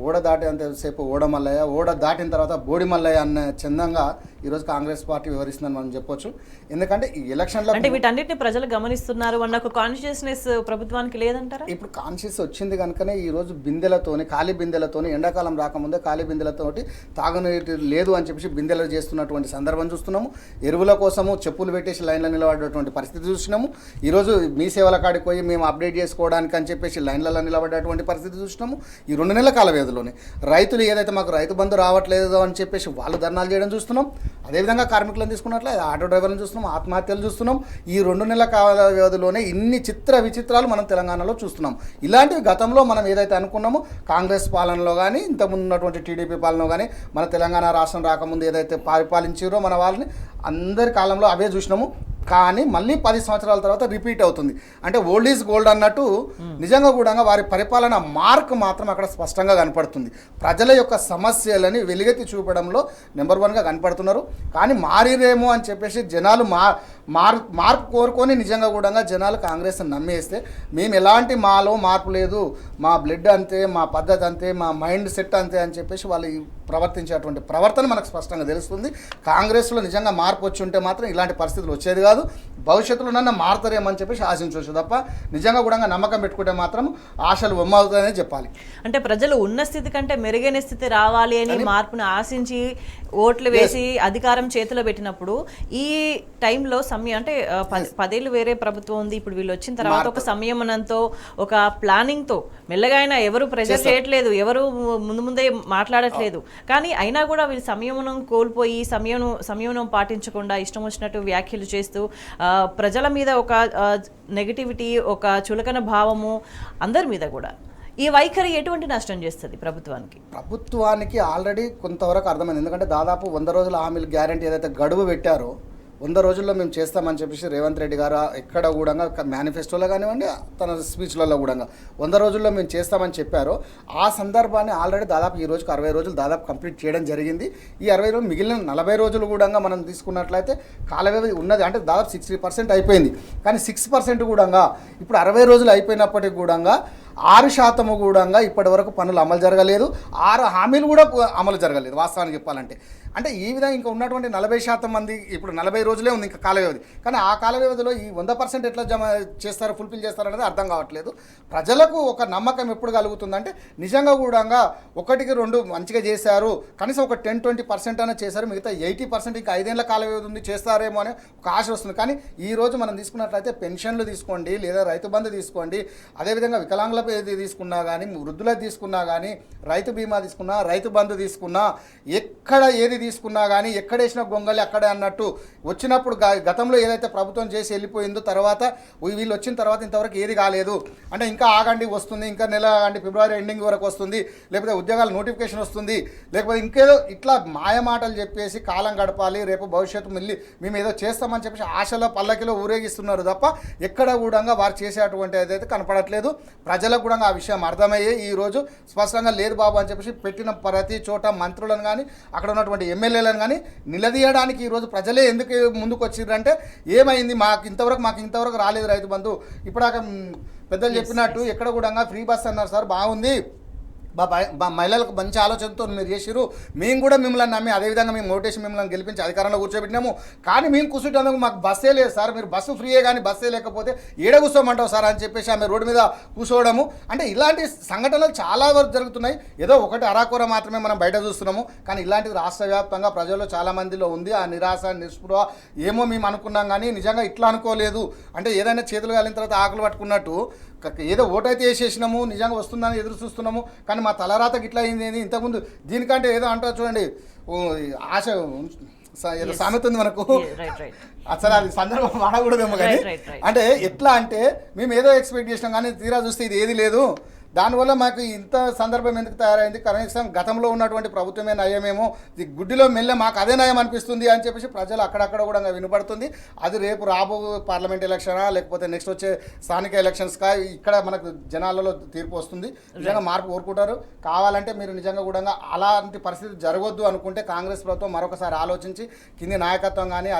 ఓడ దాటేంతసేపు ఓడ మల్లయ్య, ఓడ దాటిన తర్వాత బోడి మల్లయ్య అన్న చందంగా ఈరోజు కాంగ్రెస్ పార్టీ వివరిస్తుందని మనం చెప్పొచ్చు. ఎందుకంటే ఈ ఎలక్షన్లో అంటే వీటన్నిటిని ప్రజలు గమనిస్తున్నారు అన్న ఒక కాన్షియస్నెస్ ప్రభుత్వానికి లేదంటారా? ఇప్పుడు కాన్షియస్ వచ్చింది కనుకనే ఈరోజు బిందెలతోని, ఖాళీ బిందెలతోని, ఎండాకాలం రాకముందే ఖాళీ బిందెలతోటి తాగునీటి లేదు అని చెప్పేసి బిందెలు చేస్తున్నటువంటి సందర్భం చూస్తున్నాము. ఎరువుల కోసము చెప్పులు పెట్టేసి లైన్లో నిలబడేటువంటి పరిస్థితి చూసినాము. ఈరోజు మీ సేవల కాడికి పోయి మేము అప్డేట్ చేసుకోవడానికి అని చెప్పేసి లైన్లలో నిలబడేటువంటి పరిస్థితి చూసినాము. ఈ 2 నెలల కాల వ్యవధిలోనే రైతులు ఏదైతే మాకు రైతు బంధు రావట్లేదు అని చెప్పేసి వాళ్ళు ధర్నాలు చేయడం చూస్తున్నాం. అదేవిధంగా కార్మికులను తీసుకున్నట్లే ఆటో డ్రైవర్లను చూస్తున్నాం, ఆత్మహత్యలు చూస్తున్నాం. ఈ 2 నెలల కాల వ్యవధిలోనే ఇన్ని విచిత్రాలు మనం తెలంగాణలో చూస్తున్నాం. ఇలాంటివి గతంలో మనం ఏదైతే అనుకున్నామో కాంగ్రెస్ పాలనలో కానీ, ఇంతకుముందు ఉన్నటువంటి టీడీపీ పాలనలో కానీ, మన తెలంగాణ రాష్ట్రం రాకముందు ఏదైతే పరిపాలించారో మన వాళ్ళని అందరి కాలంలో అవే చూసినాము. కానీ మళ్ళీ 10 సంవత్సరాల తర్వాత రిపీట్ అవుతుంది. అంటే ఓల్డ్ ఈజ్ గోల్డ్ అన్నట్టు నిజంగా కూడా వారి పరిపాలన మార్క్ మాత్రం అక్కడ స్పష్టంగా కనపడుతుంది. ప్రజల యొక్క సమస్యలని వెలుగెత్తి చూపడంలో నెంబర్ 1గా కనపడుతున్నారు. కానీ మారిరేమో అని చెప్పేసి జనాలు మార్పు కోరుకొని నిజంగా కూడా జనాలు కాంగ్రెస్ నమ్మేస్తే మేము ఎలాంటి మాలో మార్పు లేదు, మా బ్లడ్ అంతే, మా పద్ధతి అంతే, మా మైండ్ సెట్ అంతే అని చెప్పేసి వాళ్ళు ప్రవర్తించేటువంటి ప్రవర్తన మనకు స్పష్టంగా తెలుస్తుంది. కాంగ్రెస్లో నిజంగా మార్పు వచ్చి ఉంటే మాత్రం ఇలాంటి పరిస్థితులు వచ్చేది కాదు. భవిష్యత్తులో నన్ను మారుతారేమని చెప్పేసి ఆశించవచ్చు తప్ప నిజంగా కూడా నమ్మకం పెట్టుకుంటే మాత్రం ఆశలు బొమ్మవుతాయనే చెప్పాలి. అంటే ప్రజలు ఉన్న స్థితి కంటే మెరుగైన స్థితి రావాలి అని మార్పును ఆశించి ఓట్లు వేసి అధికారం చేతిలో పెట్టినప్పుడు ఈ టైంలో సమయం అంటే 10 ఏళ్ళు వేరే ప్రభుత్వం ఉంది, ఇప్పుడు వీళ్ళు వచ్చిన తర్వాత ఒక సంయమనంతో, ఒక ప్లానింగ్తో మెల్లగా అయినా ఎవరు ప్రెజర్ చేయట్లేదు, ఎవరు ముందే మాట్లాడట్లేదు. కానీ అయినా కూడా వీళ్ళు సంయమనం కోల్పోయి సంయమనం పాటించకుండా ఇష్టం వచ్చినట్టు వ్యాఖ్యలు చేస్తూ ప్రజల మీద ఒక నెగటివిటీ, ఒక చులకన భావము అందరి మీద కూడా, ఈ వైఖరి ఎటువంటి నష్టం చేస్తుంది ప్రభుత్వానికి? ఆల్రెడీ కొంతవరకు అర్థమైంది. ఎందుకంటే దాదాపు 100 రోజుల హామీలు గ్యారెంటీ ఏదైతే గడువు పెట్టారో 100 రోజుల్లో మేము చేస్తామని చెప్పేసి రేవంత్ రెడ్డి గారు ఎక్కడ కూడా మేనిఫెస్టోలో కానివ్వండి, తన స్పీచ్లలో కూడా 100 రోజుల్లో మేము చేస్తామని చెప్పారో ఆ సందర్భాన్ని ఆల్రెడీ దాదాపు ఈ రోజుకి 60 రోజులు దాదాపు కంప్లీట్ చేయడం జరిగింది. ఈ 60 రోజులు మిగిలిన 40 రోజులు కూడా మనం తీసుకున్నట్లయితే కాల వ్యవధి ఉన్నది, అంటే దాదాపు 60% అయిపోయింది. కానీ 6% కూడా ఇప్పుడు 60 రోజులు అయిపోయినప్పటికీ కూడా 6% కూడా ఇప్పటి వరకు పనులు అమలు జరగలేదు. 6 హామీలు కూడా అమలు జరగలేదు వాస్తవానికి చెప్పాలంటే. అంటే ఈ విధంగా ఇంకా ఉన్నటువంటి 40% మంది ఇప్పుడు 40 రోజులే ఉంది ఇంకా కాల వ్యవధి, కానీ ఆ కాల వ్యవధిలో ఈ 100% ఎట్లా జమ చేస్తారు, ఫుల్ఫిల్ చేస్తారు అనేది అర్థం కావట్లేదు. ప్రజలకు ఒక నమ్మకం ఎప్పుడు కలుగుతుందంటే నిజంగా కూడా 1కి 2 మంచిగా చేశారు, కనీసం ఒక 10-20% అయినా చేశారు, మిగతా 80% ఇంకా 5 ఏళ్ల కాల వ్యవధి ఉంది చేస్తారేమో అనే ఒక ఆశ వస్తుంది. కానీ ఈ రోజు మనం తీసుకున్నట్లయితే పెన్షన్లు తీసుకోండి, లేదా రైతు బంధు తీసుకోండి, అదేవిధంగా వికలాంగుల ఏది తీసుకున్నా కానీ, వృద్ధులకు తీసుకున్నా కానీ, రైతు బీమా తీసుకున్నా, రైతు బంధు తీసుకున్నా, ఎక్కడ ఏది తీసుకున్నా కానీ ఎక్కడేసిన గొంగలి అక్కడే అన్నట్టు వచ్చినప్పుడు గతంలో ఏదైతే ప్రభుత్వం చేసి వెళ్ళిపోయిందో తర్వాత వీళ్ళు వచ్చిన తర్వాత ఇంతవరకు ఏది కాలేదు అంటే ఇంకా ఆగండి వస్తుంది, ఇంకా నెల ఆగండి, ఫిబ్రవరి ఎండింగ్ వరకు వస్తుంది, లేకపోతే ఉద్యోగాల నోటిఫికేషన్ వస్తుంది, లేకపోతే ఇంకేదో ఇట్లా మాయమాటలు చెప్పేసి కాలం గడపాలి, రేపు భవిష్యత్తు మళ్ళీ మేము ఏదో చేస్తామని చెప్పేసి ఆశలో పల్లకిలో ఊరేగిస్తున్నారు తప్ప ఎక్కడ కూడా వారు చేసేటువంటి ఏదైతే కనపడట్లేదు. ప్రజలకు కూడా ఆ విషయం అర్థమయ్యే ఈరోజు స్పష్టంగా లేదు బాబు అని చెప్పేసి పెట్టిన ప్రతి చోట మంత్రులను కానీ అక్కడ ఉన్నటువంటి ఎమ్మెల్యేలను కానీ నిలదీయడానికి ఈరోజు ప్రజలే ఎందుకు ముందుకు వచ్చిందంటే ఏమైంది, మాకు ఇంతవరకు రాలేదు రైతు బంధు, ఇప్పుడు పెద్దలు చెప్పినట్టు ఎక్కడ కూడా ఫ్రీ బస్ అన్నారు సార్, బాగుంది, మహిళలకు మంచి ఆలోచనతో మీరు చేసిరు, మేము కూడా మిమ్మల్ని నమ్మి అదేవిధంగా మేము మోటివేషన్ మిమ్మల్ని గెలిపించి అధికారంలో కూర్చోబెట్టినాము, కానీ మేము కూర్చుంటేందుకు మాకు బస్సే లేదు సార్, మీరు బస్సు ఫ్రీయే కానీ బస్సే లేకపోతే ఏడ కూర్చోమంటావు సార్ అని చెప్పేసి ఆమె రోడ్డు మీద కూర్చోవడము. అంటే ఇలాంటి సంఘటనలు చాలా వరకు జరుగుతున్నాయి. ఏదో ఒకటి అరాకొర మాత్రమే మనం బయట చూస్తున్నాము, కానీ ఇలాంటివి రాష్ట్ర వ్యాప్తంగా ప్రజల్లో చాలా మందిలో ఉంది. ఆ నిరాశ నిస్పృహ ఏమో మేము అనుకున్నాం కానీ నిజంగా ఇట్లా అనుకోలేదు. అంటే ఏదైనా చేతులు కాలిన తర్వాత ఆకులు పట్టుకున్నట్టు ఏదో ఓటైతే వేసేసినాము, నిజంగా వస్తుందని ఎదురు చూస్తున్నాము, కానీ మా తలరాతకి ఇట్లా అయింది. ఇంతకుముందు దీనికంటే ఏదో అంటారు చూడండి, ఆశ ఏదో సామెత ఉంది మనకు, అసలు అది సందర్భం వాడకూడదేమో కానీ అంటే ఎట్లా అంటే మేము ఏదో ఎక్స్పెక్ట్ చేసినాం కానీ తీరా చూస్తే ఇది ఏది లేదు. దానివల్ల మాకు ఇంత సందర్భం ఎందుకు తయారైంది, కనీసం గతంలో ఉన్నటువంటి ప్రభుత్వమే నయమేమో, గుడ్డిలో మెల్ల మాకు అదే నయం అనిపిస్తుంది అని చెప్పేసి ప్రజలు అక్కడక్కడ కూడా వినపడుతుంది. అది రేపు రాబో పార్లమెంట్ ఎలక్షనా లేకపోతే నెక్స్ట్ వచ్చే స్థానిక ఎలక్షన్స్కా ఇక్కడ మనకు జనాలలో తీర్పు వస్తుంది. నిజంగా మార్పు కోరుకుంటారు. కావాలంటే మీరు నిజంగా కూడా అలాంటి పరిస్థితి జరగొద్దు అనుకుంటే కాంగ్రెస్ ప్రభుత్వం మరొకసారి ఆలోచించి కింది నాయకత్వం కానీ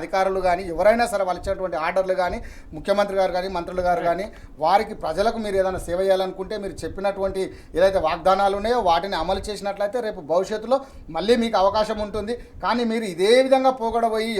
అధికారులు కానీ ఎవరైనా సరే వాళ్ళు ఇచ్చినటువంటి ఆర్డర్లు కానీ ముఖ్యమంత్రి గారు కానీ మంత్రులు గారు కానీ వారికి ప్రజలకు మీరు ఏదైనా సేవ చేయాలనుకుంటే మీరు చెప్పినటువంటి ఏదైతే వాగ్దానాలు ఉన్నాయో వాటిని అమలు చేసినట్లయితే రేపు భవిష్యత్తులో మళ్ళీ మీకు అవకాశం ఉంటుంది. కానీ మీరు ఇదే విధంగా పోగొడబోయి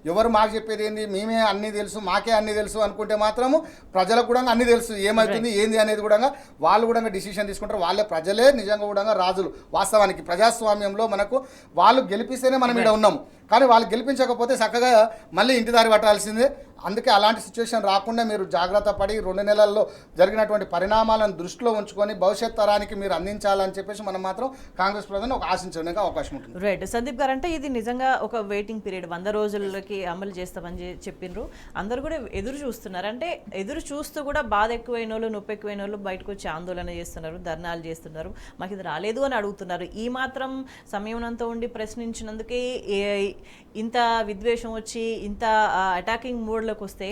ఎవరు మాకు చెప్పేది ఏంది, మేమే అన్నీ తెలుసు, మాకే అన్నీ తెలుసు అనుకుంటే మాత్రము ప్రజలకు కూడా అన్నీ తెలుసు ఏమవుతుంది ఏంది అనేది కూడా వాళ్ళు కూడా డిసిషన్ తీసుకుంటారు. వాళ్ళే ప్రజలే నిజంగా కూడా రాజులు. వాస్తవానికి ప్రజాస్వామ్యంలో మనకు వాళ్ళు గెలిపిస్తేనే మనం ఇక్కడ ఉన్నాము, కానీ వాళ్ళు గెలిపించకపోతే చక్కగా మళ్ళీ ఇంటి దారి పట్టాల్సిందే. అందుకే అలాంటి సిచ్యువేషన్ రాకుండా మీరు జాగ్రత్త పడి 2 నెలల్లో జరిగినటువంటి పరిణామాలను దృష్టిలో ఉంచుకొని భవిష్యత్ తరానికి మీరు అందించాలని చెప్పేసి మనం మాత్రం కాంగ్రెస్ ప్రధాని ఒక ఆశించడానికి అవకాశం ఉంటుంది. రైట్ సందీప్ గారు, అంటే ఇది నిజంగా ఒక వెయిటింగ్ పీరియడ్ 100 రోజులకి అమలు చేస్తామని చెప్పిండ్రు. అందరూ కూడా ఎదురు చూస్తున్నారు. అంటే ఎదురు చూస్తూ కూడా బాధ ఎక్కువైన వాళ్ళు నొప్పి ఎక్కువైన వాళ్ళు బయటకు వచ్చి ఆందోళన చేస్తున్నారు, ధర్నాలు చేస్తున్నారు, మాకు ఇది రాలేదు అని అడుగుతున్నారు. ఈ మాత్రం సమయంతో ఉండి ప్రశ్నించినందుకే ఇంత విద్వేషం వచ్చి ఇంత అటాకింగ్ మోడ్లోకి వస్తే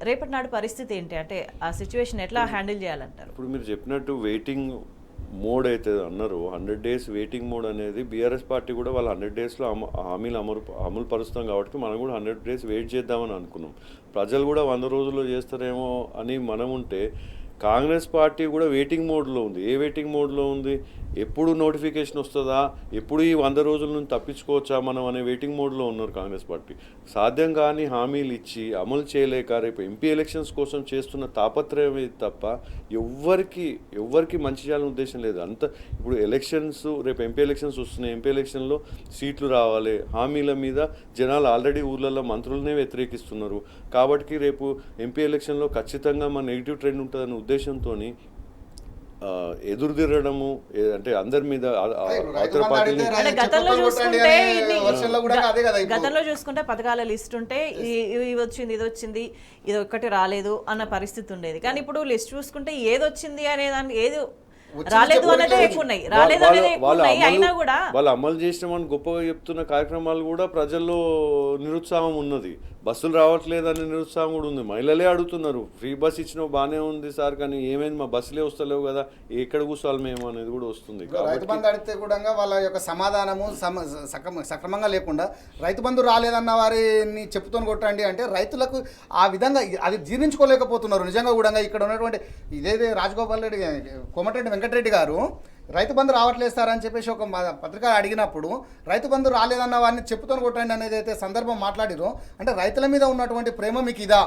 రేపటి నాడు పరిస్థితి ఏంటి, అంటే ఆ సిచ్యువేషన్ ఎట్లా హ్యాండిల్ చేయాలంటారు? ఇప్పుడు మీరు చెప్పినట్టు వెయిటింగ్ మోడ్ అయితే అన్నారు, 100 days వెయిటింగ్ మోడ్ అనేది బీఆర్ఎస్ పార్టీ కూడా వాళ్ళు 100 daysలో హామీలు అమలు పరుస్తాం కాబట్టి మనం కూడా 100 days వెయిట్ చేద్దామని అనుకున్నాం. ప్రజలు కూడా 100 రోజుల్లో చేస్తారేమో అని మనం ఉంటే కాంగ్రెస్ పార్టీ కూడా వెయిటింగ్ మోడ్లో ఉంది. ఏ వెయిటింగ్ మోడ్లో ఉంది, ఎప్పుడు నోటిఫికేషన్ వస్తుందా, ఎప్పుడు ఈ 100 రోజుల నుంచి తప్పించుకోవచ్చా మనం అనే వెయిటింగ్ మోడ్లో ఉన్నారు కాంగ్రెస్ పార్టీ. సాధ్యం కానీ హామీలు ఇచ్చి అమలు చేయలేక రేపు ఎంపీ ఎలక్షన్స్ కోసం చేస్తున్న తాపత్రయం తప్ప ఎవ్వరికి మంచి చేయాలని ఉద్దేశం లేదు. అంత ఇప్పుడు ఎలక్షన్స్ రేపు ఎంపీ ఎలక్షన్స్ వస్తున్నాయి, ఎంపీ ఎలక్షన్లో సీట్లు రావాలి, హామీల మీద జనాలు ఆల్రెడీ ఊర్లలో మంత్రులనే వ్యతిరేకిస్తున్నారు. కాబట్టి రేపు ఎంపీ ఎలక్షన్లో ఖచ్చితంగా మన నెగిటివ్ ట్రెండ్ ఉంటుందనే ఉద్దేశంతో ఎదురు తిరగడము, అంటే అందరి మీద గతంలో చూసుకుంటే పథకాల లిస్ట్ ఉంటే ఇది వచ్చింది ఇది వచ్చింది ఇది ఒక్కటి రాలేదు అన్న పరిస్థితి ఉండేది. కానీ ఇప్పుడు లిస్ట్ చూసుకుంటే ఏది వచ్చింది అనే దాన్ని ఏది రాలేదు అనేది ఎక్కువ ఉన్నాయి, రాలేదు అనేది ఎక్కువ ఉన్నాయి. అయినా కూడా వాళ్ళు అమలు చేసినామని గొప్పగా చెప్తున్న కార్యక్రమాలు కూడా ప్రజల్లో నిరుత్సాహం ఉన్నది. బస్సులు రావట్లేదని నిరుత్సాహం కూడా ఉంది. మహిళలే అడుగుతున్నారు, ఫ్రీ బస్ ఇచ్చినా బాగానే ఉంది సార్, కానీ ఏమైంది మా బస్సులే వస్తలేవు కదా, ఎక్కడ కూర్చోవాలి మేము అనేది కూడా వస్తుంది. రైతు బంధు అడిగితే కూడా వాళ్ళ యొక్క సమాధానము సక్రమంగా లేకుండా రైతు బంధు రాలేదన్న వారిని చెప్పుతూ కొట్టండి అంటే రైతులకు ఆ విధంగా అది జీర్ణించుకోలేకపోతున్నారు. నిజంగా కూడా ఇక్కడ ఉన్నటువంటి ఇదేదే రాజగోపాల్ రెడ్డి కోమటిరెడ్డి వెంకటరెడ్డి గారు రైతు బంధు రావట్లేదు సార్ అని చెప్పేసి ఒక పత్రిక అడిగినప్పుడు రైతు బంధు రాలేదన్న వారిని చెప్పుతోని కొట్టండి అనేది అయితే సందర్భం మాట్లాడిరో అంటే రైతుల మీద ఉన్నటువంటి ప్రేమ మీకు ఇదా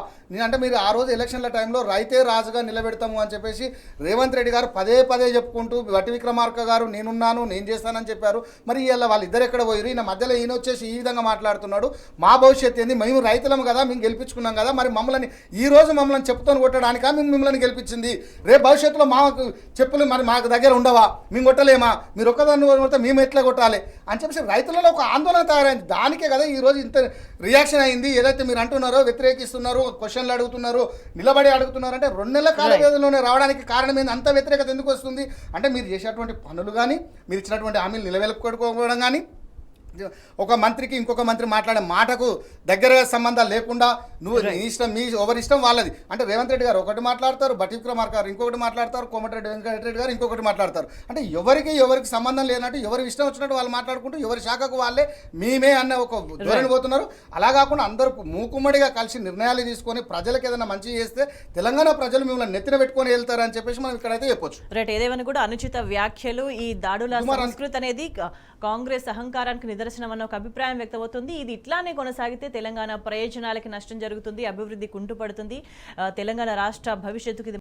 అంటే మీరు ఆ రోజు ఎలక్షన్ల టైంలో రైతే రాజుగా నిలబెడతాము అని చెప్పేసి రేవంత్ రెడ్డి గారు పదే పదే చెప్పుకుంటూ వట్టి విక్రమార్క గారు నేనున్నాను నేను చేస్తానని చెప్పారు. మరి ఇలా వాళ్ళిద్దరు ఎక్కడ పోయారు? ఈయన మధ్యలో ఈయన వచ్చేసి ఈ విధంగా మాట్లాడుతున్నాడు. మా భవిష్యత్తు ఏంది, మేము రైతులం కదా, మేము గెలిపించుకున్నాం కదా, మరి మమ్మల్ని ఈ రోజు మమ్మల్ని చెప్పుతోని కొట్టడానికా మేము మిమ్మల్ని గెలిపించింది? రేపు భవిష్యత్తులో మాకు చెప్పులు మరి మాకు దగ్గర ఉండవా, మేము కొట్టలేమా, మీరు ఒక్కదాన్ని కొడితే మేము ఎట్లా కొట్టాలి అని చెప్పేసి రైతులలో ఒక ఆందోళన తయారైంది. దానికే కదా ఈరోజు ఇంత రియాక్షన్ అయింది. ఏదైతే మీరు అంటున్నారో వ్యతిరేకిస్తున్నారు, క్వశ్చన్లు అడుగుతున్నారు, నిలబడి అడుగుతున్నారు అంటే 2 నెలల కాల వ్యవధిలోనే రావడానికి కారణం ఏంది? అంత వ్యతిరేకత ఎందుకు వస్తుంది అంటే మీరు చేసేటువంటి పనులు కానీ మీరు ఇచ్చినటువంటి హామీలు నిలబెట్టుకోవడం కానీ ఒక మంత్రికి ఇంకొక మంత్రి మాట్లాడే మాటకు దగ్గరగా సంబంధాలు లేకుండా నువ్వు నీ ఇష్టం మీ ఎవరి ఇష్టం వాళ్ళది అంటే రేవంత్ రెడ్డి గారు ఒకటి మాట్లాడతారు, బట్టి విక్రమార్క గారు ఇంకొకటి మాట్లాడతారు, కోమటిరెడ్డి వెంకటరెడ్డి గారు ఇంకొకటి మాట్లాడతారు. అంటే ఎవరికి సంబంధం లేనట్టు ఎవరి ఇష్టం వచ్చినట్టు వాళ్ళు మాట్లాడుకుంటూ ఎవరి శాఖకు వాళ్ళే మేమే అన్న ఒక ధోరణి పోతున్నారు. అలా కాకుండా అందరూ మూకుమ్మడిగా కలిసి నిర్ణయాలు తీసుకొని ప్రజలకు ఏదైనా మంచి చేస్తే తెలంగాణ ప్రజలు మిమ్మల్ని నెత్తిన పెట్టుకొని వెళ్తారు అని చెప్పేసి మనం ఇక్కడైతే చెప్పొచ్చు. రైట్, ఏదేమైనా కూడా అనుచిత వ్యాఖ్యలు, ఈ దాడుల సంస్కృతి అనేది కాంగ్రెస్ అహంకారానికి నిదర్శనం అన్న ఒక అభిప్రాయం వ్యక్తమవుతుంది. ఇది ఇట్లానే కొనసాగితే తెలంగాణ ప్రయోజనాలకి నష్టం జరుగుతుంది, అభివృద్ధి కుంటుపడుతుంది, తెలంగాణ రాష్ట్ర భవిష్యత్తుకి